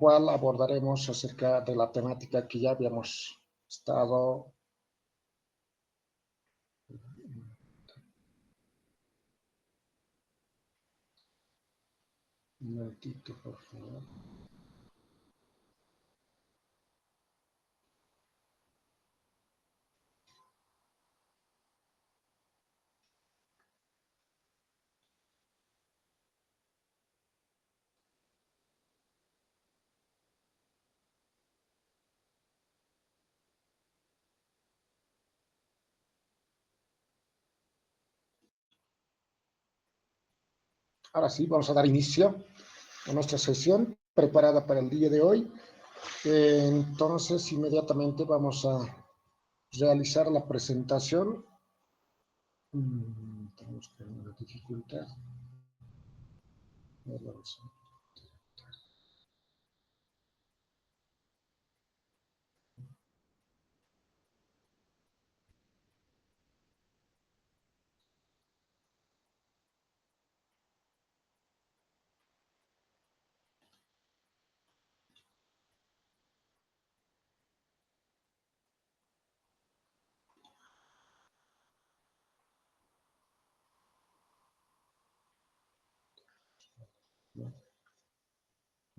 cual abordaremos acerca de la temática que ya habíamos estado. Un momentito, por favor. Ahora sí, vamos a dar inicio a nuestra sesión preparada para el día de hoy. Entonces, inmediatamente vamos a realizar la presentación. Tenemos que tener una dificultad.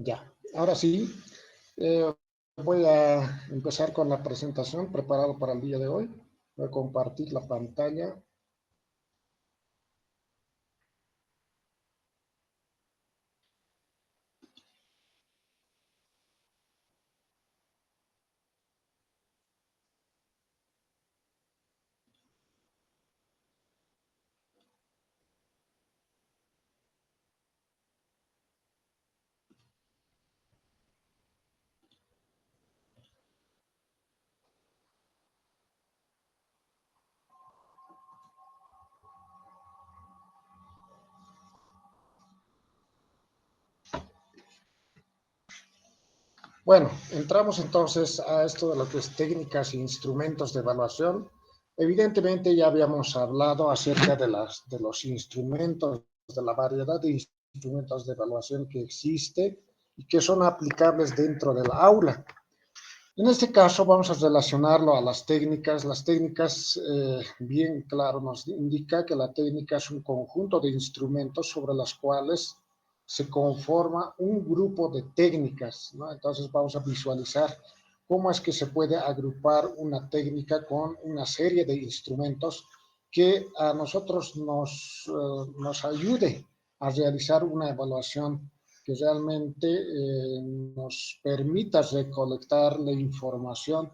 Ya, ahora sí, voy a empezar con la presentación preparada para el día de hoy. Voy a compartir la pantalla. Bueno, entramos entonces a esto de lo que es técnicas e instrumentos de evaluación. Evidentemente ya habíamos hablado acerca de los instrumentos, de la variedad de instrumentos de evaluación que existe y que son aplicables dentro del aula. En este caso vamos a relacionarlo a las técnicas. Las técnicas, bien claro, nos indica que la técnica es un conjunto de instrumentos sobre los cuales se conforma un grupo de técnicas, ¿no? Entonces vamos a visualizar cómo es que se puede agrupar una técnica con una serie de instrumentos que a nosotros nos ayude a realizar una evaluación que realmente nos permita recolectar la información,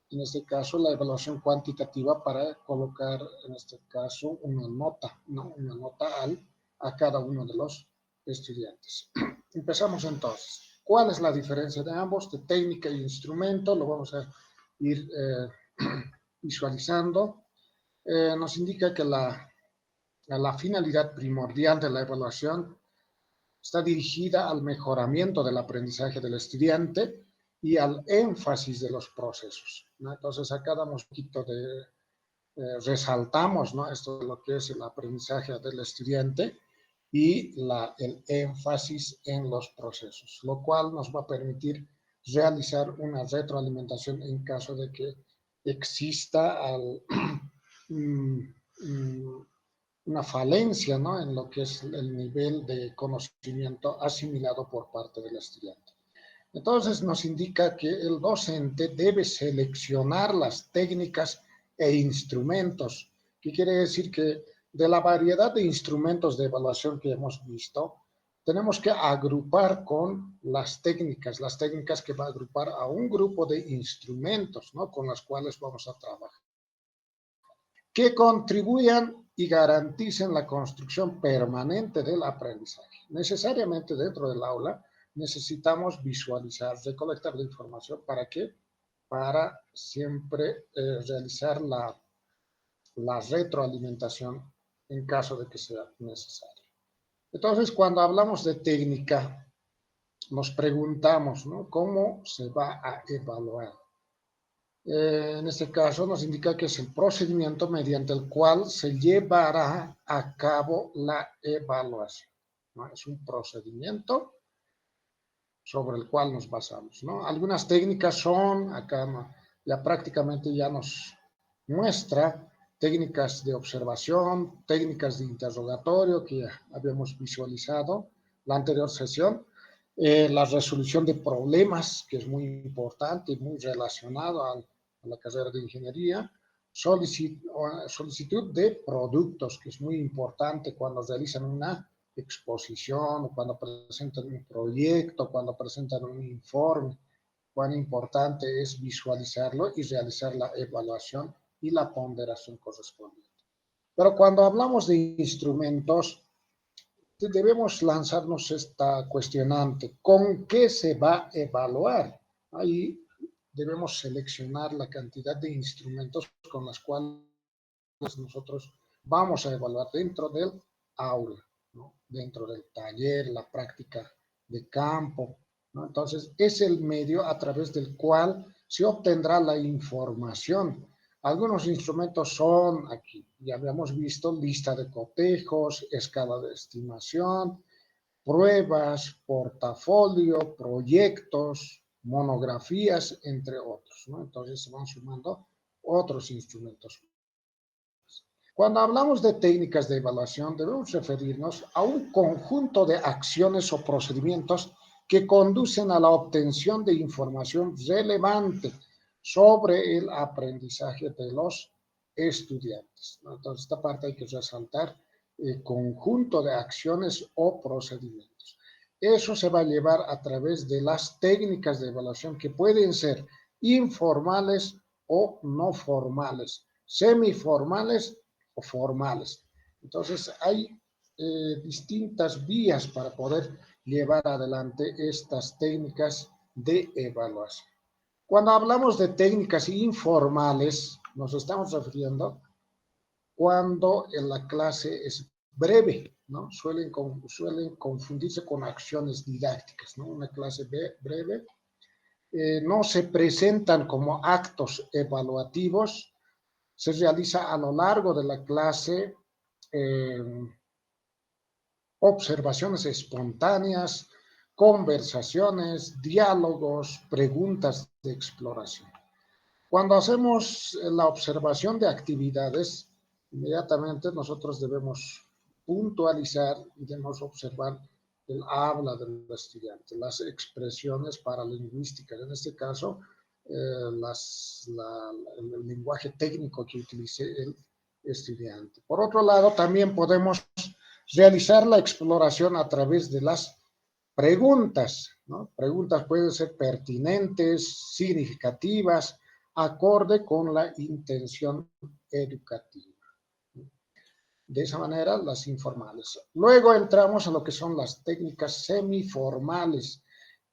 en este caso la evaluación cuantitativa, para colocar en este caso una nota, ¿no? Una nota a cada uno de los estudiantes. Empezamos entonces. ¿Cuál es la diferencia de ambos, de técnica e instrumento? Lo vamos a ir visualizando. Nos indica que la finalidad primordial de la evaluación está dirigida al mejoramiento del aprendizaje del estudiante y al énfasis de los procesos, ¿no? Entonces, acá damos un poquito de, resaltamos, ¿no? Esto de lo que es el aprendizaje del estudiante y el énfasis en los procesos, lo cual nos va a permitir realizar una retroalimentación en caso de que exista una falencia, ¿no? En lo que es el nivel de conocimiento asimilado por parte del estudiante. Entonces nos indica que el docente debe seleccionar las técnicas e instrumentos, que quiere decir que de la variedad de instrumentos de evaluación que hemos visto, tenemos que agrupar con las técnicas que va a agrupar a un grupo de instrumentos, ¿no? Con las cuales vamos a trabajar, que contribuyan y garanticen la construcción permanente del aprendizaje. Necesariamente dentro del aula necesitamos visualizar, recolectar la información. ¿Para qué? Para siempre realizar la retroalimentación en caso de que sea necesario. Entonces, cuando hablamos de técnica, nos preguntamos, ¿no? ¿Cómo se va a evaluar? En este caso nos indica que es el procedimiento mediante el cual se llevará a cabo la evaluación, ¿no? Es un procedimiento sobre el cual nos basamos, ¿no? Algunas técnicas son, acá ya prácticamente ya nos muestra técnicas de observación, técnicas de interrogatorio que ya habíamos visualizado la anterior sesión, la resolución de problemas, que es muy importante y muy relacionado a la carrera de ingeniería, solicitud de productos, que es muy importante cuando realizan una exposición, o cuando presentan un proyecto, cuando presentan un informe, cuán importante es visualizarlo y realizar la evaluación y la ponderación correspondiente. Pero cuando hablamos de instrumentos, debemos lanzarnos esta cuestionante: ¿con qué se va a evaluar? Ahí debemos seleccionar la cantidad de instrumentos con las cuales nosotros vamos a evaluar dentro del aula, ¿no? Dentro del taller, la práctica de campo, ¿no? Entonces, es el medio a través del cual se obtendrá la información. Algunos instrumentos son, aquí ya habíamos visto, lista de cotejos, escala de estimación, pruebas, portafolio, proyectos, monografías, entre otros, ¿no? Entonces se van sumando otros instrumentos. Cuando hablamos de técnicas de evaluación, debemos referirnos a un conjunto de acciones o procedimientos que conducen a la obtención de información relevante sobre el aprendizaje de los estudiantes. Entonces, esta parte hay que resaltar el conjunto de acciones o procedimientos. Eso se va a llevar a través de las técnicas de evaluación que pueden ser informales o no formales, semiformales o formales. Entonces, hay distintas vías para poder llevar adelante estas técnicas de evaluación. Cuando hablamos de técnicas informales, nos estamos refiriendo cuando en la clase es breve, ¿no? Suelen confundirse con acciones didácticas, ¿no? Una clase breve. No se presentan como actos evaluativos, se realiza a lo largo de la clase observaciones espontáneas, conversaciones, diálogos, preguntas de exploración. Cuando hacemos la observación de actividades, inmediatamente nosotros debemos puntualizar y debemos observar el habla del estudiante, las expresiones paralingüísticas, en este caso, el lenguaje técnico que utilice el estudiante. Por otro lado, también podemos realizar la exploración a través de las preguntas, ¿no? Preguntas pueden ser pertinentes, significativas, acorde con la intención educativa. De esa manera, las informales. Luego entramos a lo que son las técnicas semiformales.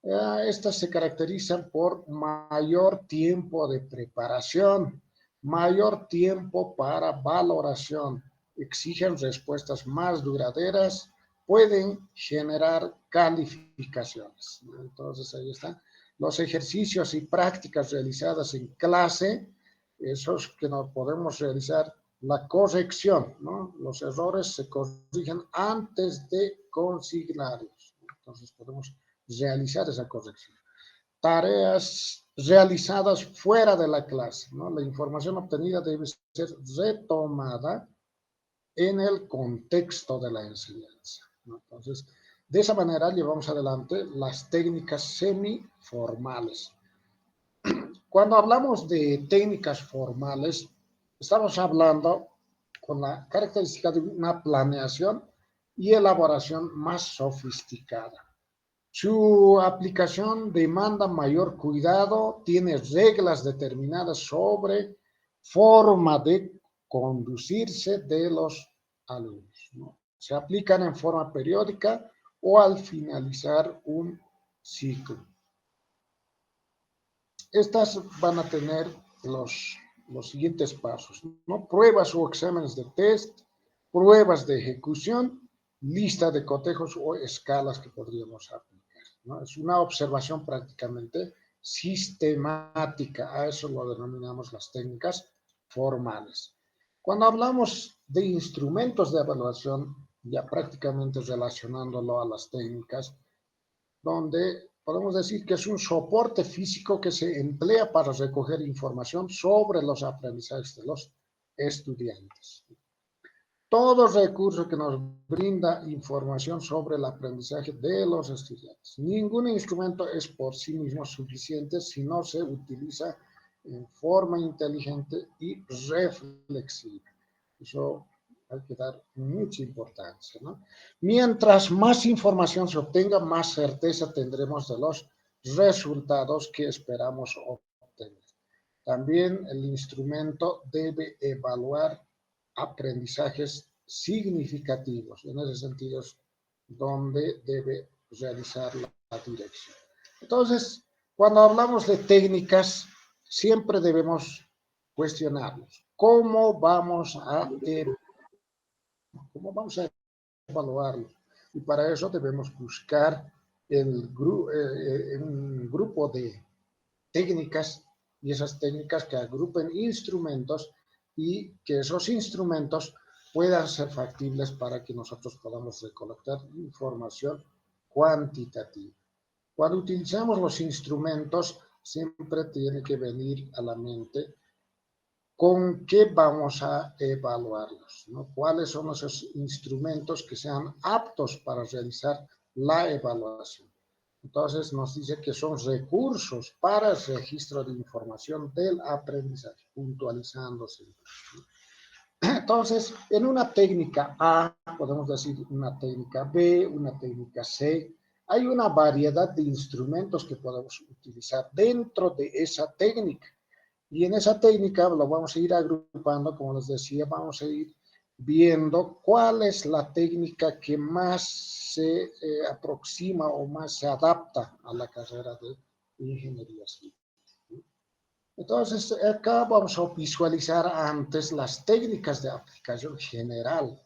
Estas se caracterizan por mayor tiempo de preparación, mayor tiempo para valoración, exigen respuestas más duraderas, pueden generar calificaciones. Entonces, ahí están los ejercicios y prácticas realizadas en clase, esos que no podemos realizar, la corrección, ¿no? Los errores se corrigen antes de consignarlos. Entonces, podemos realizar esa corrección. Tareas realizadas fuera de la clase, ¿no? La información obtenida debe ser retomada en el contexto de la enseñanza, ¿no? Entonces, de esa manera llevamos adelante las técnicas semiformales. Cuando hablamos de técnicas formales, estamos hablando con la característica de una planeación y elaboración más sofisticada. Su aplicación demanda mayor cuidado, tiene reglas determinadas sobre forma de conducirse de los alumnos, ¿no? Se aplican en forma periódica o al finalizar un ciclo. Estas van a tener los siguientes pasos, ¿no? Pruebas o exámenes de test, pruebas de ejecución, lista de cotejos o escalas que podríamos aplicar, ¿no? Es una observación prácticamente sistemática, a eso lo denominamos las técnicas formales. Cuando hablamos de instrumentos de evaluación, ya prácticamente relacionándolo a las técnicas, donde podemos decir que es un soporte físico que se emplea para recoger información sobre los aprendizajes de los estudiantes. Todo recurso que nos brinda información sobre el aprendizaje de los estudiantes. Ningún instrumento es por sí mismo suficiente si no se utiliza en forma inteligente y reflexiva. Eso hay que dar mucha importancia, ¿no? Mientras más información se obtenga, más certeza tendremos de los resultados que esperamos obtener. También el instrumento debe evaluar aprendizajes significativos. En ese sentido es donde debe realizar la dirección. Entonces, cuando hablamos de técnicas, siempre debemos cuestionarnos cómo vamos a evaluarlo. Y para eso debemos buscar un grupo de técnicas y esas técnicas que agrupen instrumentos y que esos instrumentos puedan ser factibles para que nosotros podamos recolectar información cuantitativa. Cuando utilizamos los instrumentos, siempre tiene que venir a la mente con qué vamos a evaluarlos, ¿no? ¿Cuáles son esos instrumentos que sean aptos para realizar la evaluación? Entonces nos dice que son recursos para el registro de información del aprendizaje, puntualizándose. Entonces, en una técnica A, podemos decir una técnica B, una técnica C, hay una variedad de instrumentos que podemos utilizar dentro de esa técnica. Y en esa técnica lo vamos a ir agrupando, como les decía, vamos a ir viendo cuál es la técnica que más se aproxima o más se adapta a la carrera de ingeniería civil. Entonces, acá vamos a visualizar antes las técnicas de aplicación general,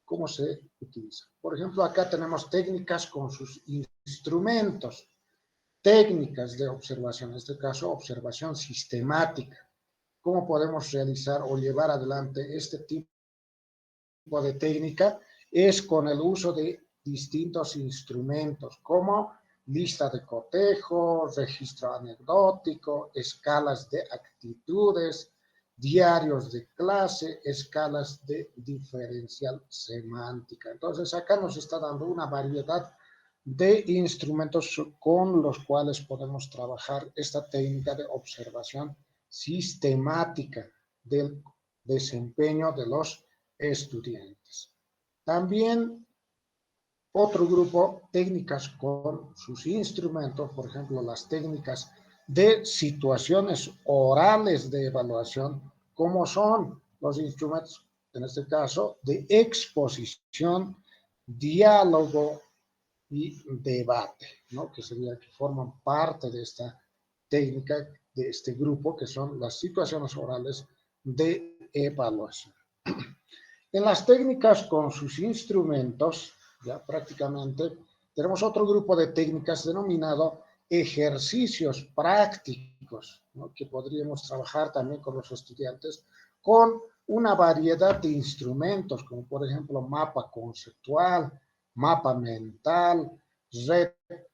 cómo se utilizan. Por ejemplo, acá tenemos técnicas con sus instrumentos, técnicas de observación, en este caso, observación sistemática. ¿Cómo podemos realizar o llevar adelante este tipo de técnica? Es con el uso de distintos instrumentos, como lista de cotejo, registro anecdótico, escalas de actitudes, diarios de clase, escalas de diferencial semántica. Entonces, acá nos está dando una variedad de instrumentos con los cuales podemos trabajar esta técnica de observación sistemática del desempeño de los estudiantes. También otro grupo, técnicas con sus instrumentos, por ejemplo, las técnicas de situaciones orales de evaluación, como son los instrumentos, en este caso, de exposición, diálogo y debate, ¿no? Que sería que forman parte de esta técnica, de este grupo, que son las situaciones orales de evaluación. En las técnicas con sus instrumentos, ya prácticamente, tenemos otro grupo de técnicas denominado ejercicios prácticos, ¿no? Que podríamos trabajar también con los estudiantes con una variedad de instrumentos, como por ejemplo mapa conceptual, mapa mental, red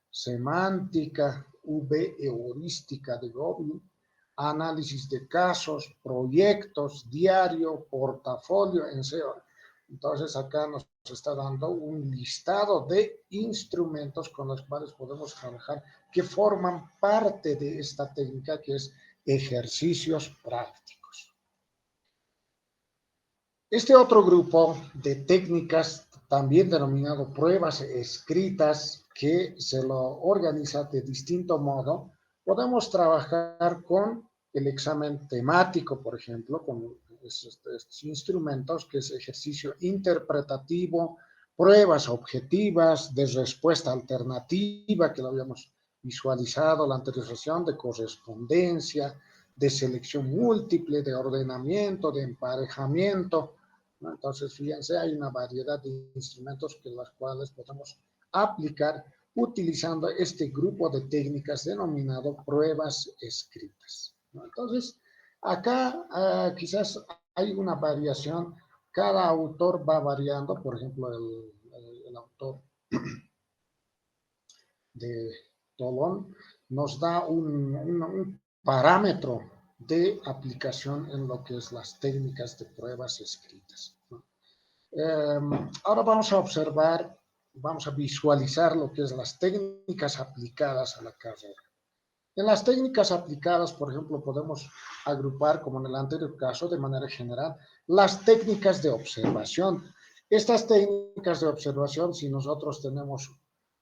semántica, heurística de Goblin, análisis de casos, proyectos, diario, portafolio, en SEO. Entonces acá nos está dando un listado de instrumentos con los cuales podemos trabajar que forman parte de esta técnica que es ejercicios prácticos. Este otro grupo de técnicas, también denominado pruebas escritas, que se lo organiza de distinto modo, podemos trabajar con el examen temático, por ejemplo, con estos instrumentos, que es ejercicio interpretativo, pruebas objetivas de respuesta alternativa, que lo habíamos visualizado, la anterior sesión, de correspondencia, de selección múltiple, de ordenamiento, de emparejamiento, ¿no? Entonces, fíjense, hay una variedad de instrumentos que las cuales podemos aplicar utilizando este grupo de técnicas denominado pruebas escritas, ¿no? Entonces, acá quizás hay una variación, cada autor va variando, por ejemplo, el autor de Tolón nos da un parámetro de aplicación en lo que es las técnicas de pruebas escritas, ¿no? Ahora vamos a observar, vamos a visualizar lo que es las técnicas aplicadas a la carrera. En las técnicas aplicadas, por ejemplo, podemos agrupar, como en el anterior caso, de manera general, las técnicas de observación. Estas técnicas de observación, si nosotros tenemos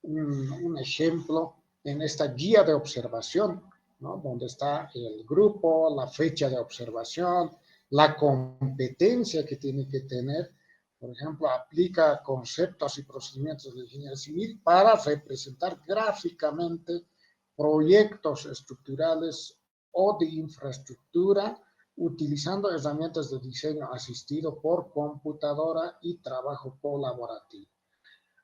un ejemplo en esta guía de observación, ¿no? Donde está el grupo, la fecha de observación, la competencia que tiene que tener. Por ejemplo, aplica conceptos y procedimientos de ingeniería civil para representar gráficamente proyectos estructurales o de infraestructura utilizando herramientas de diseño asistido por computadora y trabajo colaborativo.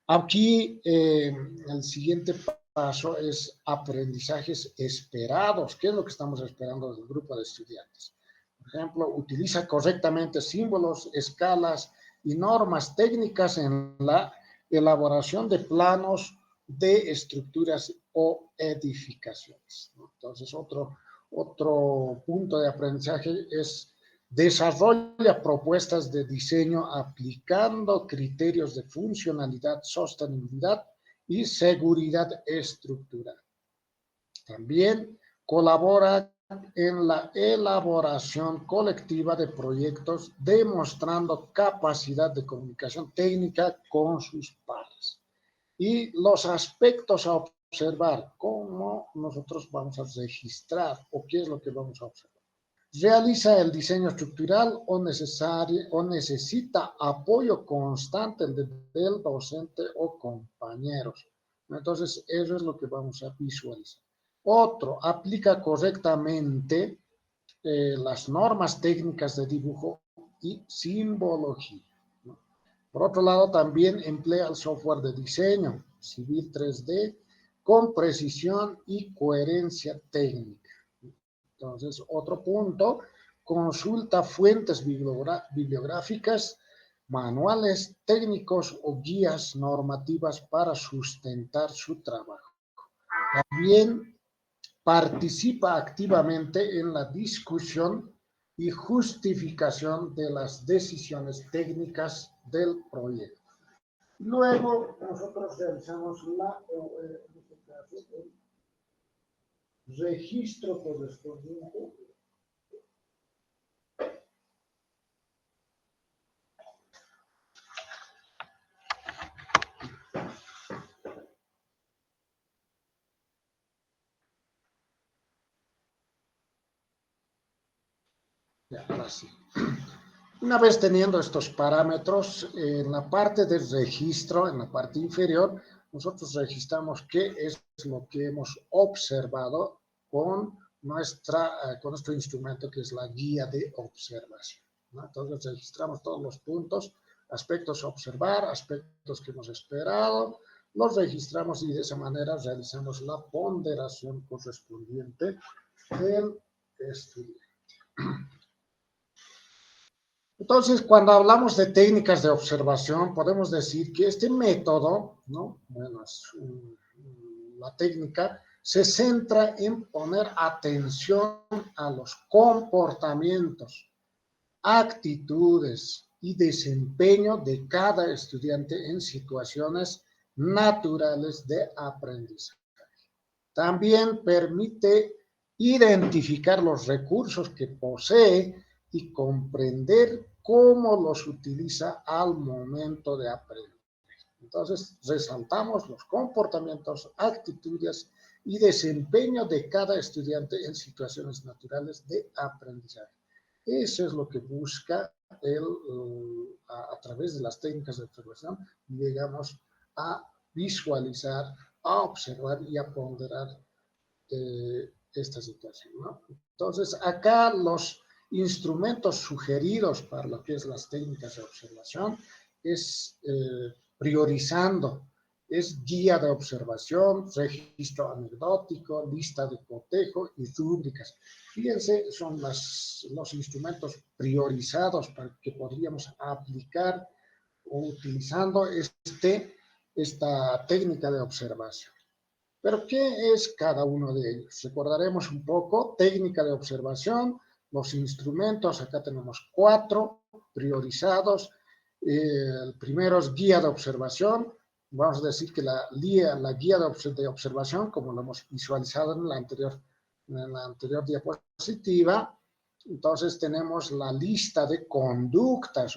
Aquí el siguiente paso es aprendizajes esperados. ¿Qué es lo que estamos esperando del grupo de estudiantes? Por ejemplo, utiliza correctamente símbolos, escalas y normas técnicas en la elaboración de planos de estructuras o edificaciones, ¿no? Entonces, otro punto de aprendizaje es desarrolla propuestas de diseño aplicando criterios de funcionalidad, sostenibilidad y seguridad estructural. También colabora en la elaboración colectiva de proyectos, demostrando capacidad de comunicación técnica con sus pares. Y los aspectos a observar, cómo nosotros vamos a registrar o qué es lo que vamos a observar. Realiza el diseño estructural o necesita apoyo constante del docente o compañeros. Entonces, eso es lo que vamos a visualizar. Otro, aplica correctamente las normas técnicas de dibujo y simbología, ¿no? Por otro lado, también emplea el software de diseño civil 3D con precisión y coherencia técnica. Entonces, otro punto, consulta fuentes bibliográficas, manuales técnicos o guías normativas para sustentar su trabajo. También participa activamente en la discusión y justificación de las decisiones técnicas del proyecto. Luego, nosotros realizamos el registro correspondiente. Ya, ahora sí. Una vez teniendo estos parámetros, en la parte del registro, en la parte inferior, nosotros registramos qué es lo que hemos observado con nuestro instrumento, que es la guía de observación, ¿no? Entonces registramos todos los puntos, aspectos a observar, aspectos que hemos esperado, los registramos y de esa manera realizamos la ponderación correspondiente del estudiante. Entonces, cuando hablamos de técnicas de observación, podemos decir que este método, ¿no? Bueno, la técnica se centra en poner atención a los comportamientos, actitudes y desempeño de cada estudiante en situaciones naturales de aprendizaje. También permite identificar los recursos que posee y comprender cómo los utiliza al momento de aprender. Entonces, resaltamos los comportamientos, actitudes y desempeño de cada estudiante en situaciones naturales de aprendizaje. Eso es lo que busca a través de las técnicas de observación, llegamos a visualizar, a observar y a ponderar esta situación, ¿no? Entonces, acá los instrumentos sugeridos para lo que es las técnicas de observación es priorizando, es guía de observación, registro anecdótico, lista de cotejo y rúbricas. Fíjense, son los instrumentos priorizados para que podríamos aplicar utilizando esta técnica de observación. Pero, ¿qué es cada uno de ellos? Recordaremos un poco: técnica de observación, los instrumentos, acá tenemos 4 priorizados. El primero es guía de observación. Vamos a decir que la guía de observación, como lo hemos visualizado en la anterior diapositiva. Entonces tenemos la lista de conductas,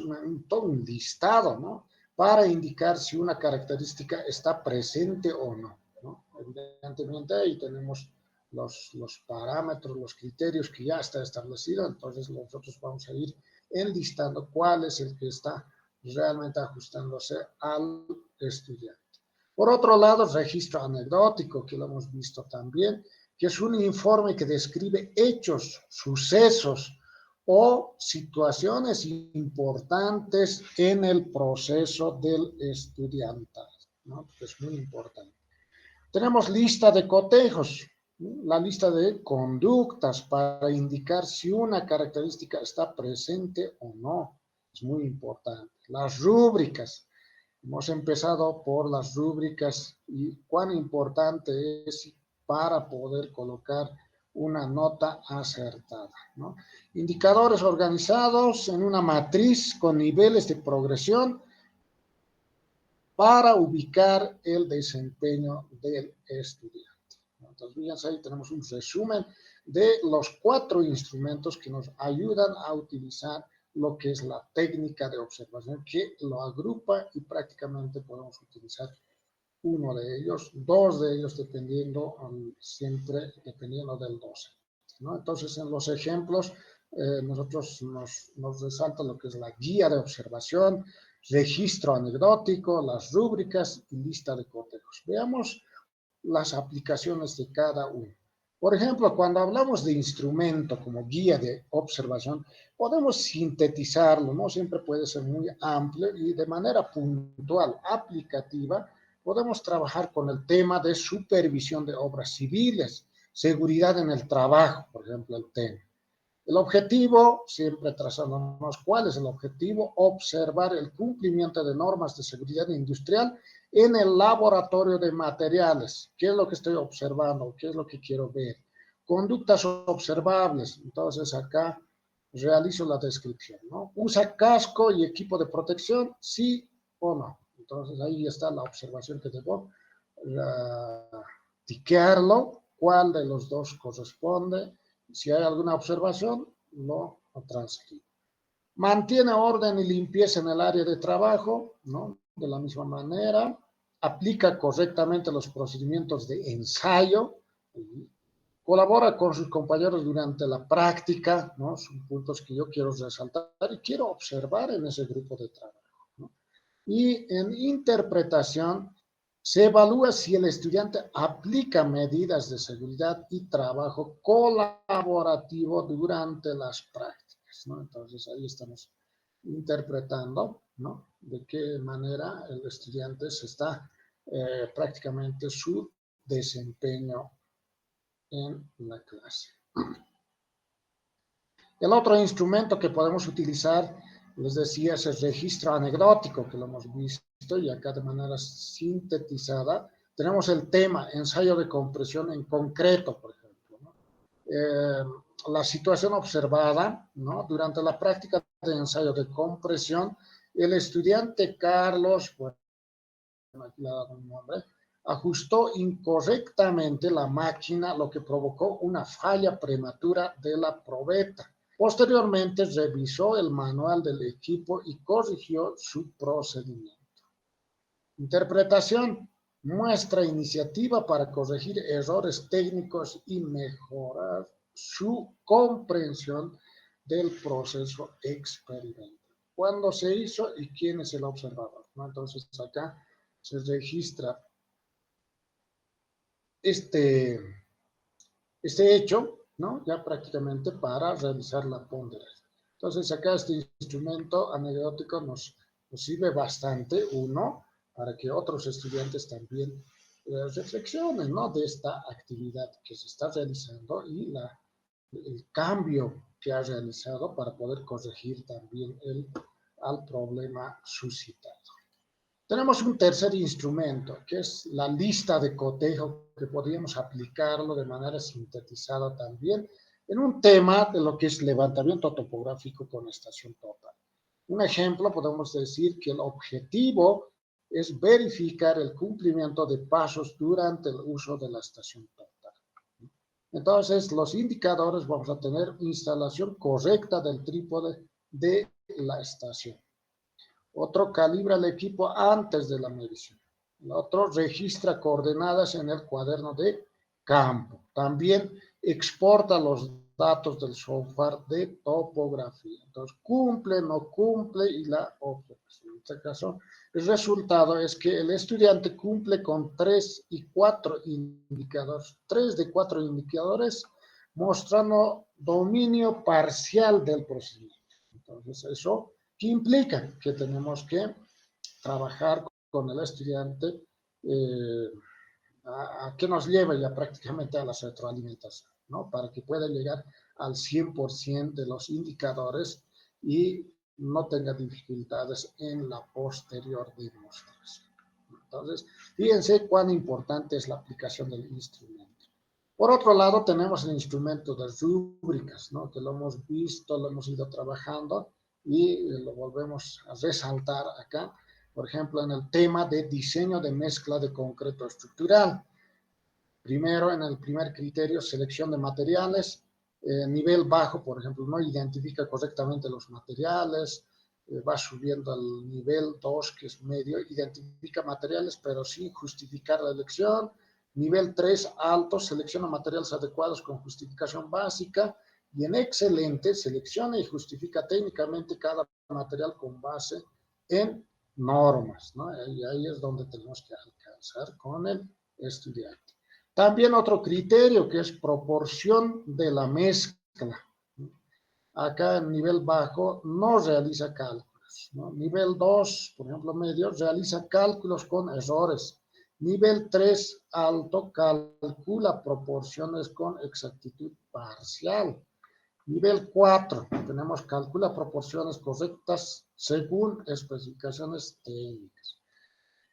todo un listado, ¿no? Para indicar si una característica está presente o no, ¿no? Evidentemente ahí tenemos los parámetros, los criterios que ya está establecido. Entonces nosotros vamos a ir enlistando cuál es el que está realmente ajustándose al estudiante. Por otro lado, el registro anecdótico, que lo hemos visto también, que es un informe que describe hechos, sucesos o situaciones importantes en el proceso del estudiantado, ¿no? Es muy importante. Tenemos lista de cotejos, ¿no? La lista de conductas para indicar si una característica está presente o no. Es muy importante. Las rúbricas. Hemos empezado por las rúbricas y cuán importante es para poder colocar una nota acertada, ¿no? Indicadores organizados en una matriz con niveles de progresión para ubicar el desempeño del estudiante. Entonces, fíjense, ahí tenemos un resumen de los 4 instrumentos que nos ayudan a utilizar lo que es la técnica de observación, que lo agrupa y prácticamente podemos utilizar uno de ellos, 2 de ellos dependiendo, siempre dependiendo del docente, ¿no? Entonces, en los ejemplos, nosotros nos resalta lo que es la guía de observación, registro anecdótico, las rúbricas y lista de cotejos. Veamos las aplicaciones de cada uno. Por ejemplo, cuando hablamos de instrumento como guía de observación, podemos sintetizarlo, no siempre puede ser muy amplio, y de manera puntual, aplicativa, podemos trabajar con el tema de supervisión de obras civiles, seguridad en el trabajo, por ejemplo, el tema. El objetivo, siempre trazándonos cuál es el objetivo: observar el cumplimiento de normas de seguridad industrial en el laboratorio de materiales. ¿Qué es lo que estoy observando? ¿Qué es lo que quiero ver? Conductas observables. Entonces acá realizo la descripción, ¿no? ¿Usa casco y equipo de protección? ¿Sí o no? Entonces ahí está la observación que debo tiquearlo. ¿Cuál de los dos corresponde? Si hay alguna observación, lo transcribo. Mantiene orden y limpieza en el área de trabajo, ¿no? De la misma manera. Aplica correctamente los procedimientos de ensayo. Colabora con sus compañeros durante la práctica, ¿no? Son puntos que yo quiero resaltar y quiero observar en ese grupo de trabajo, ¿no? Y en interpretación, se evalúa si el estudiante aplica medidas de seguridad y trabajo colaborativo durante las prácticas, ¿no? Entonces ahí estamos interpretando, ¿no? De qué manera el estudiante se está prácticamente su desempeño en la clase. El otro instrumento que podemos utilizar, les decía, es el registro anecdótico, que lo hemos visto, y acá de manera sintetizada tenemos el tema ensayo de compresión en concreto, por ejemplo, ¿no? La situación observada, ¿no? Durante la práctica de ensayo de compresión, el estudiante Carlos, bueno, aquí le he dado un nombre, ajustó incorrectamente la máquina, lo que provocó una falla prematura de la probeta. Posteriormente revisó el manual del equipo y corrigió su procedimiento. Interpretación: muestra iniciativa para corregir errores técnicos y mejorar su comprensión del proceso experimental. ¿Cuándo se hizo y quién es el observador, ¿no? Entonces acá se registra este hecho, ¿no? Ya prácticamente para realizar la ponderación. Entonces acá este instrumento anecdótico nos sirve bastante, uno, para que otros estudiantes también reflexionen, ¿no? De esta actividad que se está realizando y el cambio que ha realizado para poder corregir también al problema suscitado. Tenemos un tercer instrumento, que es la lista de cotejo, que podríamos aplicarlo de manera sintetizada también en un tema de lo que es levantamiento topográfico con estación total. Un ejemplo, podemos decir que el objetivo es verificar el cumplimiento de pasos durante el uso de la estación total. Entonces, los indicadores, vamos a tener instalación correcta del trípode de la estación. Otro calibra el equipo antes de la medición. El otro registra coordenadas en el cuaderno de campo. También exporta los datos del software de topografía. Entonces, cumple, no cumple y la observación. En este caso, el resultado es que el estudiante cumple con 3 y 4 indicadores, 3 de 4 indicadores, mostrando dominio parcial del procedimiento. Entonces, eso ¿qué implica? Que tenemos que trabajar con el estudiante a que nos lleve ya prácticamente a la retroalimentación, ¿no? Para que pueda llegar al 100% de los indicadores y no tenga dificultades en la posterior demostración. Entonces, fíjense cuán importante es la aplicación del instrumento. Por otro lado, tenemos el instrumento de rúbricas, ¿no? Que lo hemos visto, lo hemos ido trabajando y lo volvemos a resaltar acá, por ejemplo, en el tema de diseño de mezcla de concreto estructural. Primero, en el primer criterio, selección de materiales. Nivel bajo, por ejemplo, no identifica correctamente los materiales. Va subiendo al nivel 2, que es medio, identifica materiales, pero sin justificar la elección. Nivel 3, alto, selecciona materiales adecuados con justificación básica. Y en excelente, selecciona y justifica técnicamente cada material con base en normas, ¿no? Y ahí es donde tenemos que alcanzar con el estudiante. También otro criterio que es proporción de la mezcla. Acá en nivel bajo no realiza cálculos, ¿no? Nivel 2, por ejemplo, medio, realiza cálculos con errores. Nivel 3, alto, calcula proporciones con exactitud parcial. Nivel 4, tenemos calcula proporciones correctas según especificaciones técnicas.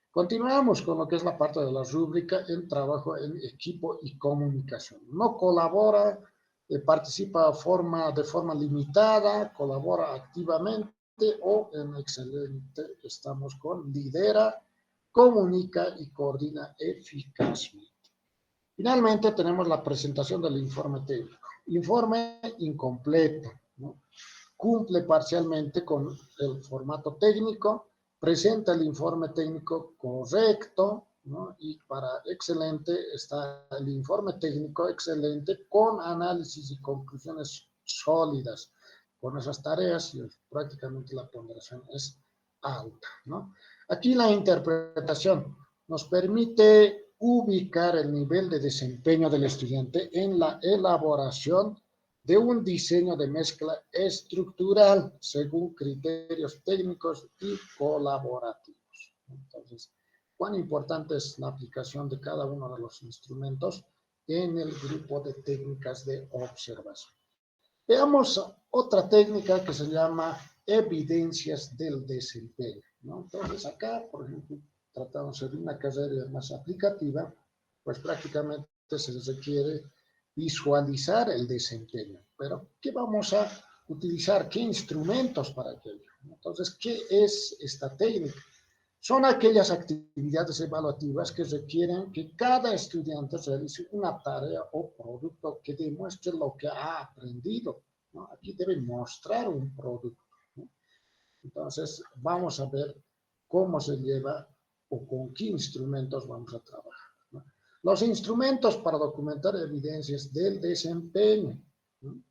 Continuamos con lo que es la parte de la rúbrica en trabajo en equipo y comunicación. No colabora, participa de forma limitada, colabora activamente o en excelente, estamos con lidera, comunica y coordina eficazmente. Finalmente tenemos la presentación del informe técnico. Informe incompleto, ¿no? Cumple parcialmente con el formato técnico, presenta el informe técnico correcto, ¿no? Y para excelente está el informe técnico excelente con análisis y conclusiones sólidas. Con esas tareas y prácticamente la ponderación es alta, ¿no? Aquí la interpretación nos permite ubicar el nivel de desempeño del estudiante en la elaboración de un diseño de mezcla estructural según criterios técnicos y colaborativos. Entonces, cuán importante es la aplicación de cada uno de los instrumentos en el grupo de técnicas de observación. Veamos otra técnica que se llama evidencias del desempeño, ¿no? Entonces, acá, por ejemplo, tratándose de una carrera más aplicativa, pues prácticamente se requiere visualizar el desempeño. Pero, ¿qué vamos a utilizar? ¿Qué instrumentos para aquello? Entonces, ¿qué es esta técnica? Son aquellas actividades evaluativas que requieren que cada estudiante realice una tarea o producto que demuestre lo que ha aprendido, ¿no? Aquí debe mostrar un producto, ¿no? Entonces, vamos a ver cómo se lleva o con qué instrumentos vamos a trabajar, ¿no? Los instrumentos para documentar evidencias del desempeño, ¿no?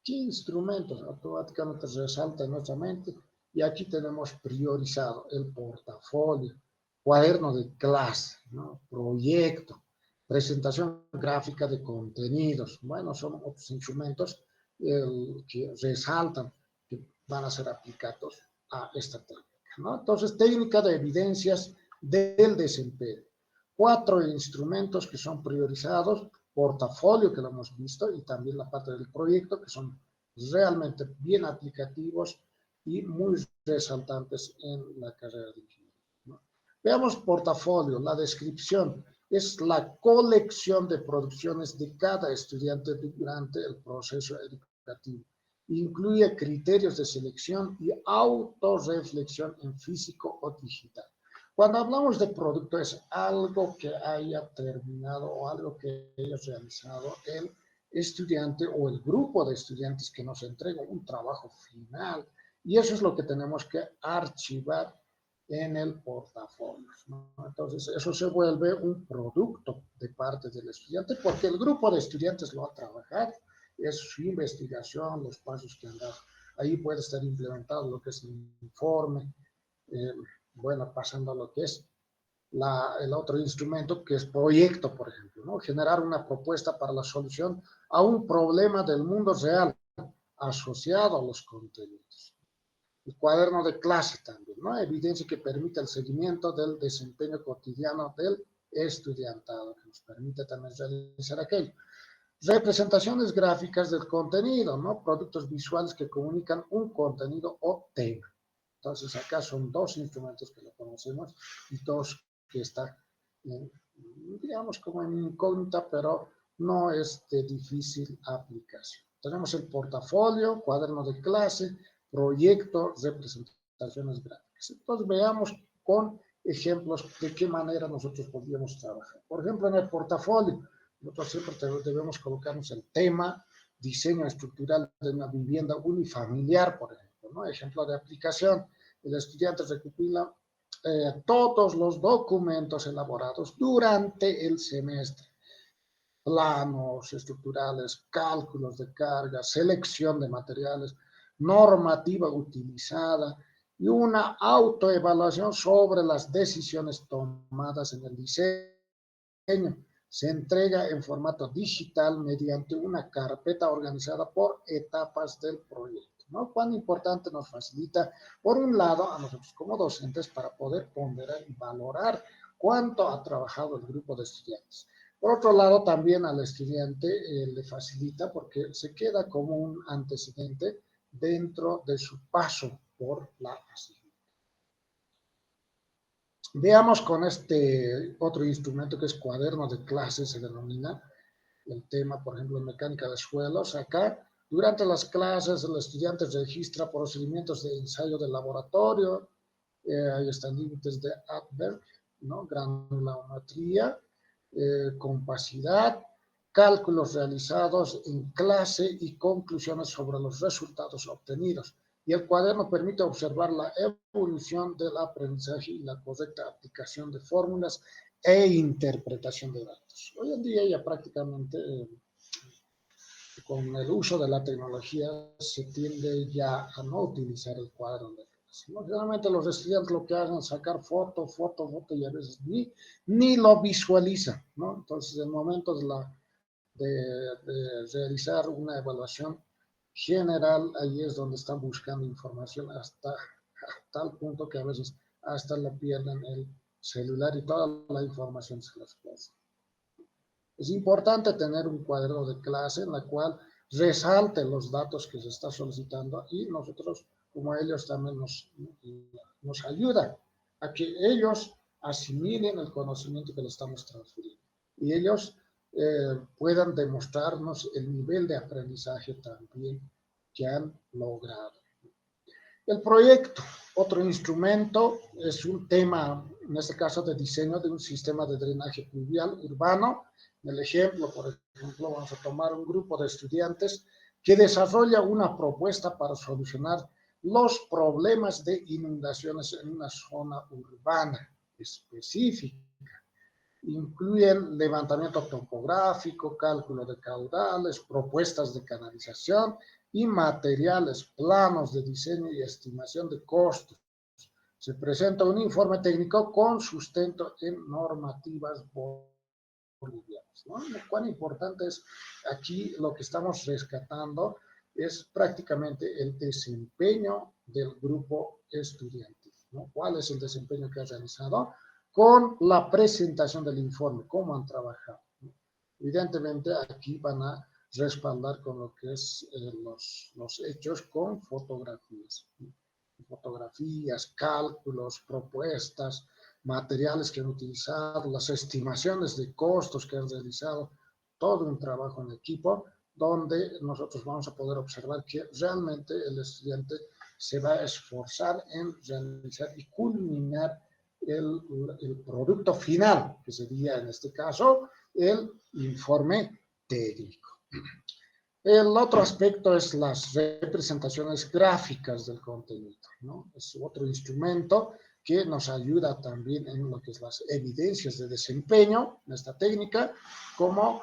¿Qué instrumentos? Automáticamente resalta en nuestra mente. Y aquí tenemos priorizado el portafolio, cuaderno de clase, ¿no? Proyecto, presentación gráfica de contenidos. Bueno, son otros instrumentos que resaltan que van a ser aplicados a esta técnica, ¿no? Entonces, técnica de evidencias del desempeño. 4 instrumentos que son priorizados, portafolio que lo hemos visto y también la parte del proyecto que son realmente bien aplicativos y muy resaltantes en la carrera de ingeniería, ¿no? Veamos portafolio, la descripción. Es la colección de producciones de cada estudiante durante el proceso educativo. Incluye criterios de selección y autorreflexión en físico o digital. Cuando hablamos de producto es algo que haya terminado o algo que haya realizado el estudiante o el grupo de estudiantes que nos entrega un trabajo final. Y eso es lo que tenemos que archivar en el portafolio, ¿no? Entonces, eso se vuelve un producto de parte del estudiante porque el grupo de estudiantes lo ha trabajado, es su investigación, los pasos que han dado. Ahí puede estar implementado lo que es el informe, eh, bueno, pasando a lo que es el otro instrumento que es proyecto, por ejemplo, ¿no? Generar una propuesta para la solución a un problema del mundo real asociado a los contenidos. El cuaderno de clase también, ¿no? Evidencia que permite el seguimiento del desempeño cotidiano del estudiantado, que nos permite también realizar aquello. Representaciones gráficas del contenido, ¿no? Productos visuales que comunican un contenido o tema. Entonces, acá son dos instrumentos que lo conocemos y dos que están, digamos, como en incógnita, pero no es de difícil aplicación. Tenemos el portafolio, cuaderno de clase, proyecto, representaciones gráficas. Entonces, veamos con ejemplos de qué manera nosotros podríamos trabajar. Por ejemplo, en el portafolio, nosotros siempre debemos colocarnos el tema, diseño estructural de una vivienda unifamiliar, por ejemplo, ¿no? Ejemplo de aplicación. El estudiante recopila todos los documentos elaborados durante el semestre. Planos estructurales, cálculos de carga, selección de materiales, normativa utilizada y una autoevaluación sobre las decisiones tomadas en el diseño. Se entrega en formato digital mediante una carpeta organizada por etapas del proyecto, ¿no? Cuán importante nos facilita, por un lado, a nosotros como docentes para poder ponderar y valorar cuánto ha trabajado el grupo de estudiantes. Por otro lado, también al estudiante le facilita porque se queda como un antecedente dentro de su paso por la asignatura. Veamos con este otro instrumento que es cuaderno de clases, se denomina el tema, por ejemplo, en mecánica de suelos. Acá, durante las clases, el estudiante registra procedimientos de ensayo de laboratorio, ahí están límites de Adberg, ¿no? Granulometría, compacidad, cálculos realizados en clase y conclusiones sobre los resultados obtenidos. Y el cuaderno permite observar la evolución del aprendizaje y la correcta aplicación de fórmulas e interpretación de datos. Hoy en día ya prácticamente con el uso de la tecnología se tiende ya a no utilizar el cuaderno de clase, ¿no? Generalmente los estudiantes lo que hacen es sacar foto y a veces ni lo visualizan, ¿no? Entonces, en el momento de realizar una evaluación general, ahí es donde están buscando información hasta tal punto que a veces hasta le pierden el celular y toda la información se las pasa. Es importante tener un cuaderno de clase en la cual resalte los datos que se está solicitando y nosotros, como ellos, también nos ayuda a que ellos asimilen el conocimiento que le estamos transfiriendo y ellos puedan demostrarnos el nivel de aprendizaje también que han logrado. El proyecto, otro instrumento, es un tema, en este caso de diseño de un sistema de drenaje pluvial urbano. En el ejemplo, por ejemplo, vamos a tomar un grupo de estudiantes que desarrolla una propuesta para solucionar los problemas de inundaciones en una zona urbana específica. Incluyen levantamiento topográfico, cálculo de caudales, propuestas de canalización y materiales, planos de diseño y estimación de costos. Se presenta un informe técnico con sustento en normativas bolivianas, ¿no? Cuán importante es aquí lo que estamos rescatando es prácticamente el desempeño del grupo estudiantil, ¿no? ¿Cuál es el desempeño que ha realizado? Con la presentación del informe, cómo han trabajado. Evidentemente, aquí van a respaldar con lo que es los hechos con fotografías. Fotografías, cálculos, propuestas, materiales que han utilizado, las estimaciones de costos que han realizado, todo un trabajo en equipo, donde nosotros vamos a poder observar que realmente el estudiante se va a esforzar en realizar y culminar el producto final, que sería en este caso el informe técnico. El otro aspecto es las representaciones gráficas del contenido, ¿no? Es otro instrumento que nos ayuda también en lo que es las evidencias de desempeño en esta técnica, como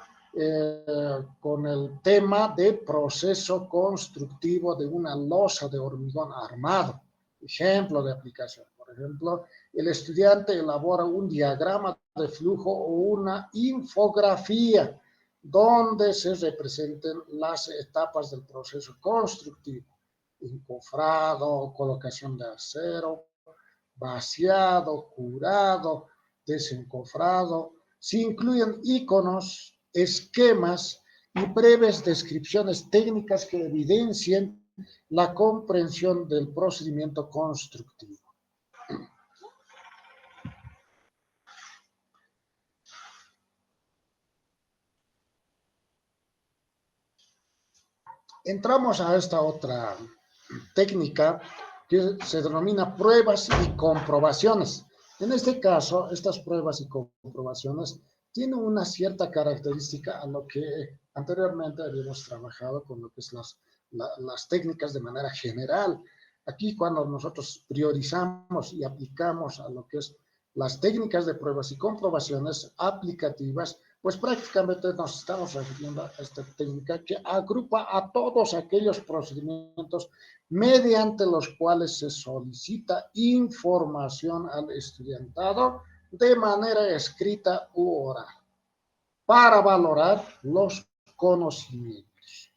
con el tema de proceso constructivo de una losa de hormigón armado. Ejemplo de aplicación. Por ejemplo, el estudiante elabora un diagrama de flujo o una infografía donde se representen las etapas del proceso constructivo: encofrado, colocación de acero, vaciado, curado, desencofrado. Se incluyen iconos, esquemas y breves descripciones técnicas que evidencien la comprensión del procedimiento constructivo. Entramos a esta otra técnica que se denomina pruebas y comprobaciones. En este caso, estas pruebas y comprobaciones tienen una cierta característica a lo que anteriormente habíamos trabajado con lo que es las técnicas de manera general. Aquí, cuando nosotros priorizamos y aplicamos a lo que es las técnicas de pruebas y comprobaciones aplicativas, pues prácticamente nos estamos refiriendo a esta técnica que agrupa a todos aquellos procedimientos mediante los cuales se solicita información al estudiantado de manera escrita u oral para valorar los conocimientos.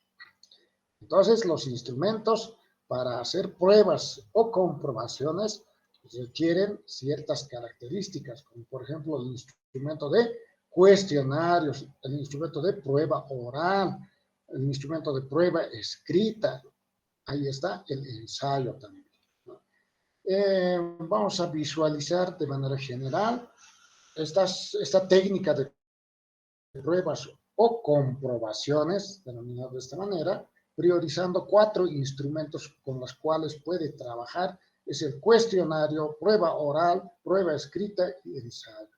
Entonces, los instrumentos para hacer pruebas o comprobaciones requieren ciertas características, como por ejemplo el instrumento de cuestionarios, el instrumento de prueba oral, el instrumento de prueba escrita. Ahí está el ensayo también, ¿no? Vamos a visualizar de manera general esta técnica de pruebas o comprobaciones, denominado de esta manera, priorizando 4 instrumentos con los cuales puede trabajar. Es el cuestionario, prueba oral, prueba escrita y ensayo.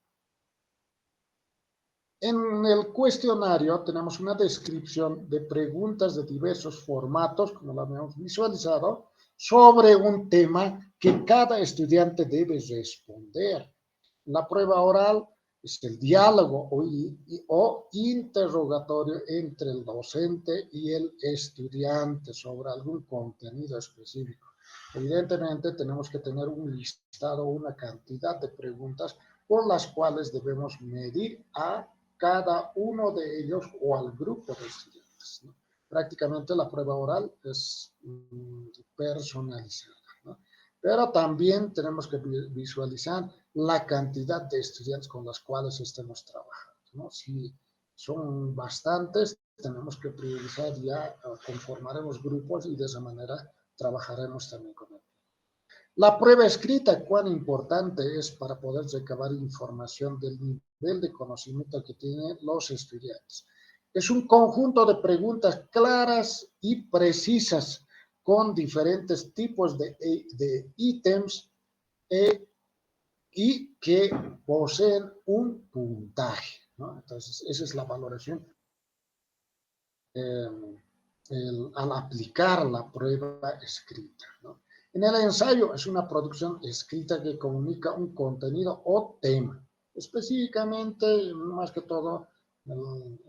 En el cuestionario tenemos una descripción de preguntas de diversos formatos, como lo hemos visualizado, sobre un tema que cada estudiante debe responder. La prueba oral es el diálogo o interrogatorio entre el docente y el estudiante sobre algún contenido específico. Evidentemente, tenemos que tener un listado, una cantidad de preguntas por las cuales debemos medir a cada uno de ellos o al grupo de estudiantes, ¿no? Prácticamente la prueba oral es personalizada, ¿no? Pero también tenemos que visualizar la cantidad de estudiantes con los cuales estemos trabajando, ¿no? Si son bastantes, tenemos que priorizar ya, conformaremos grupos y de esa manera trabajaremos también con él. La prueba escrita, cuán importante es para poder recabar información del nivel de conocimiento que tienen los estudiantes. Es un conjunto de preguntas claras y precisas con diferentes tipos de ítems y que poseen un puntaje, ¿no? Entonces, esa es la valoración eh, al aplicar la prueba escrita, ¿no? En el ensayo es una producción escrita que comunica un contenido o tema. Específicamente, más que todo, en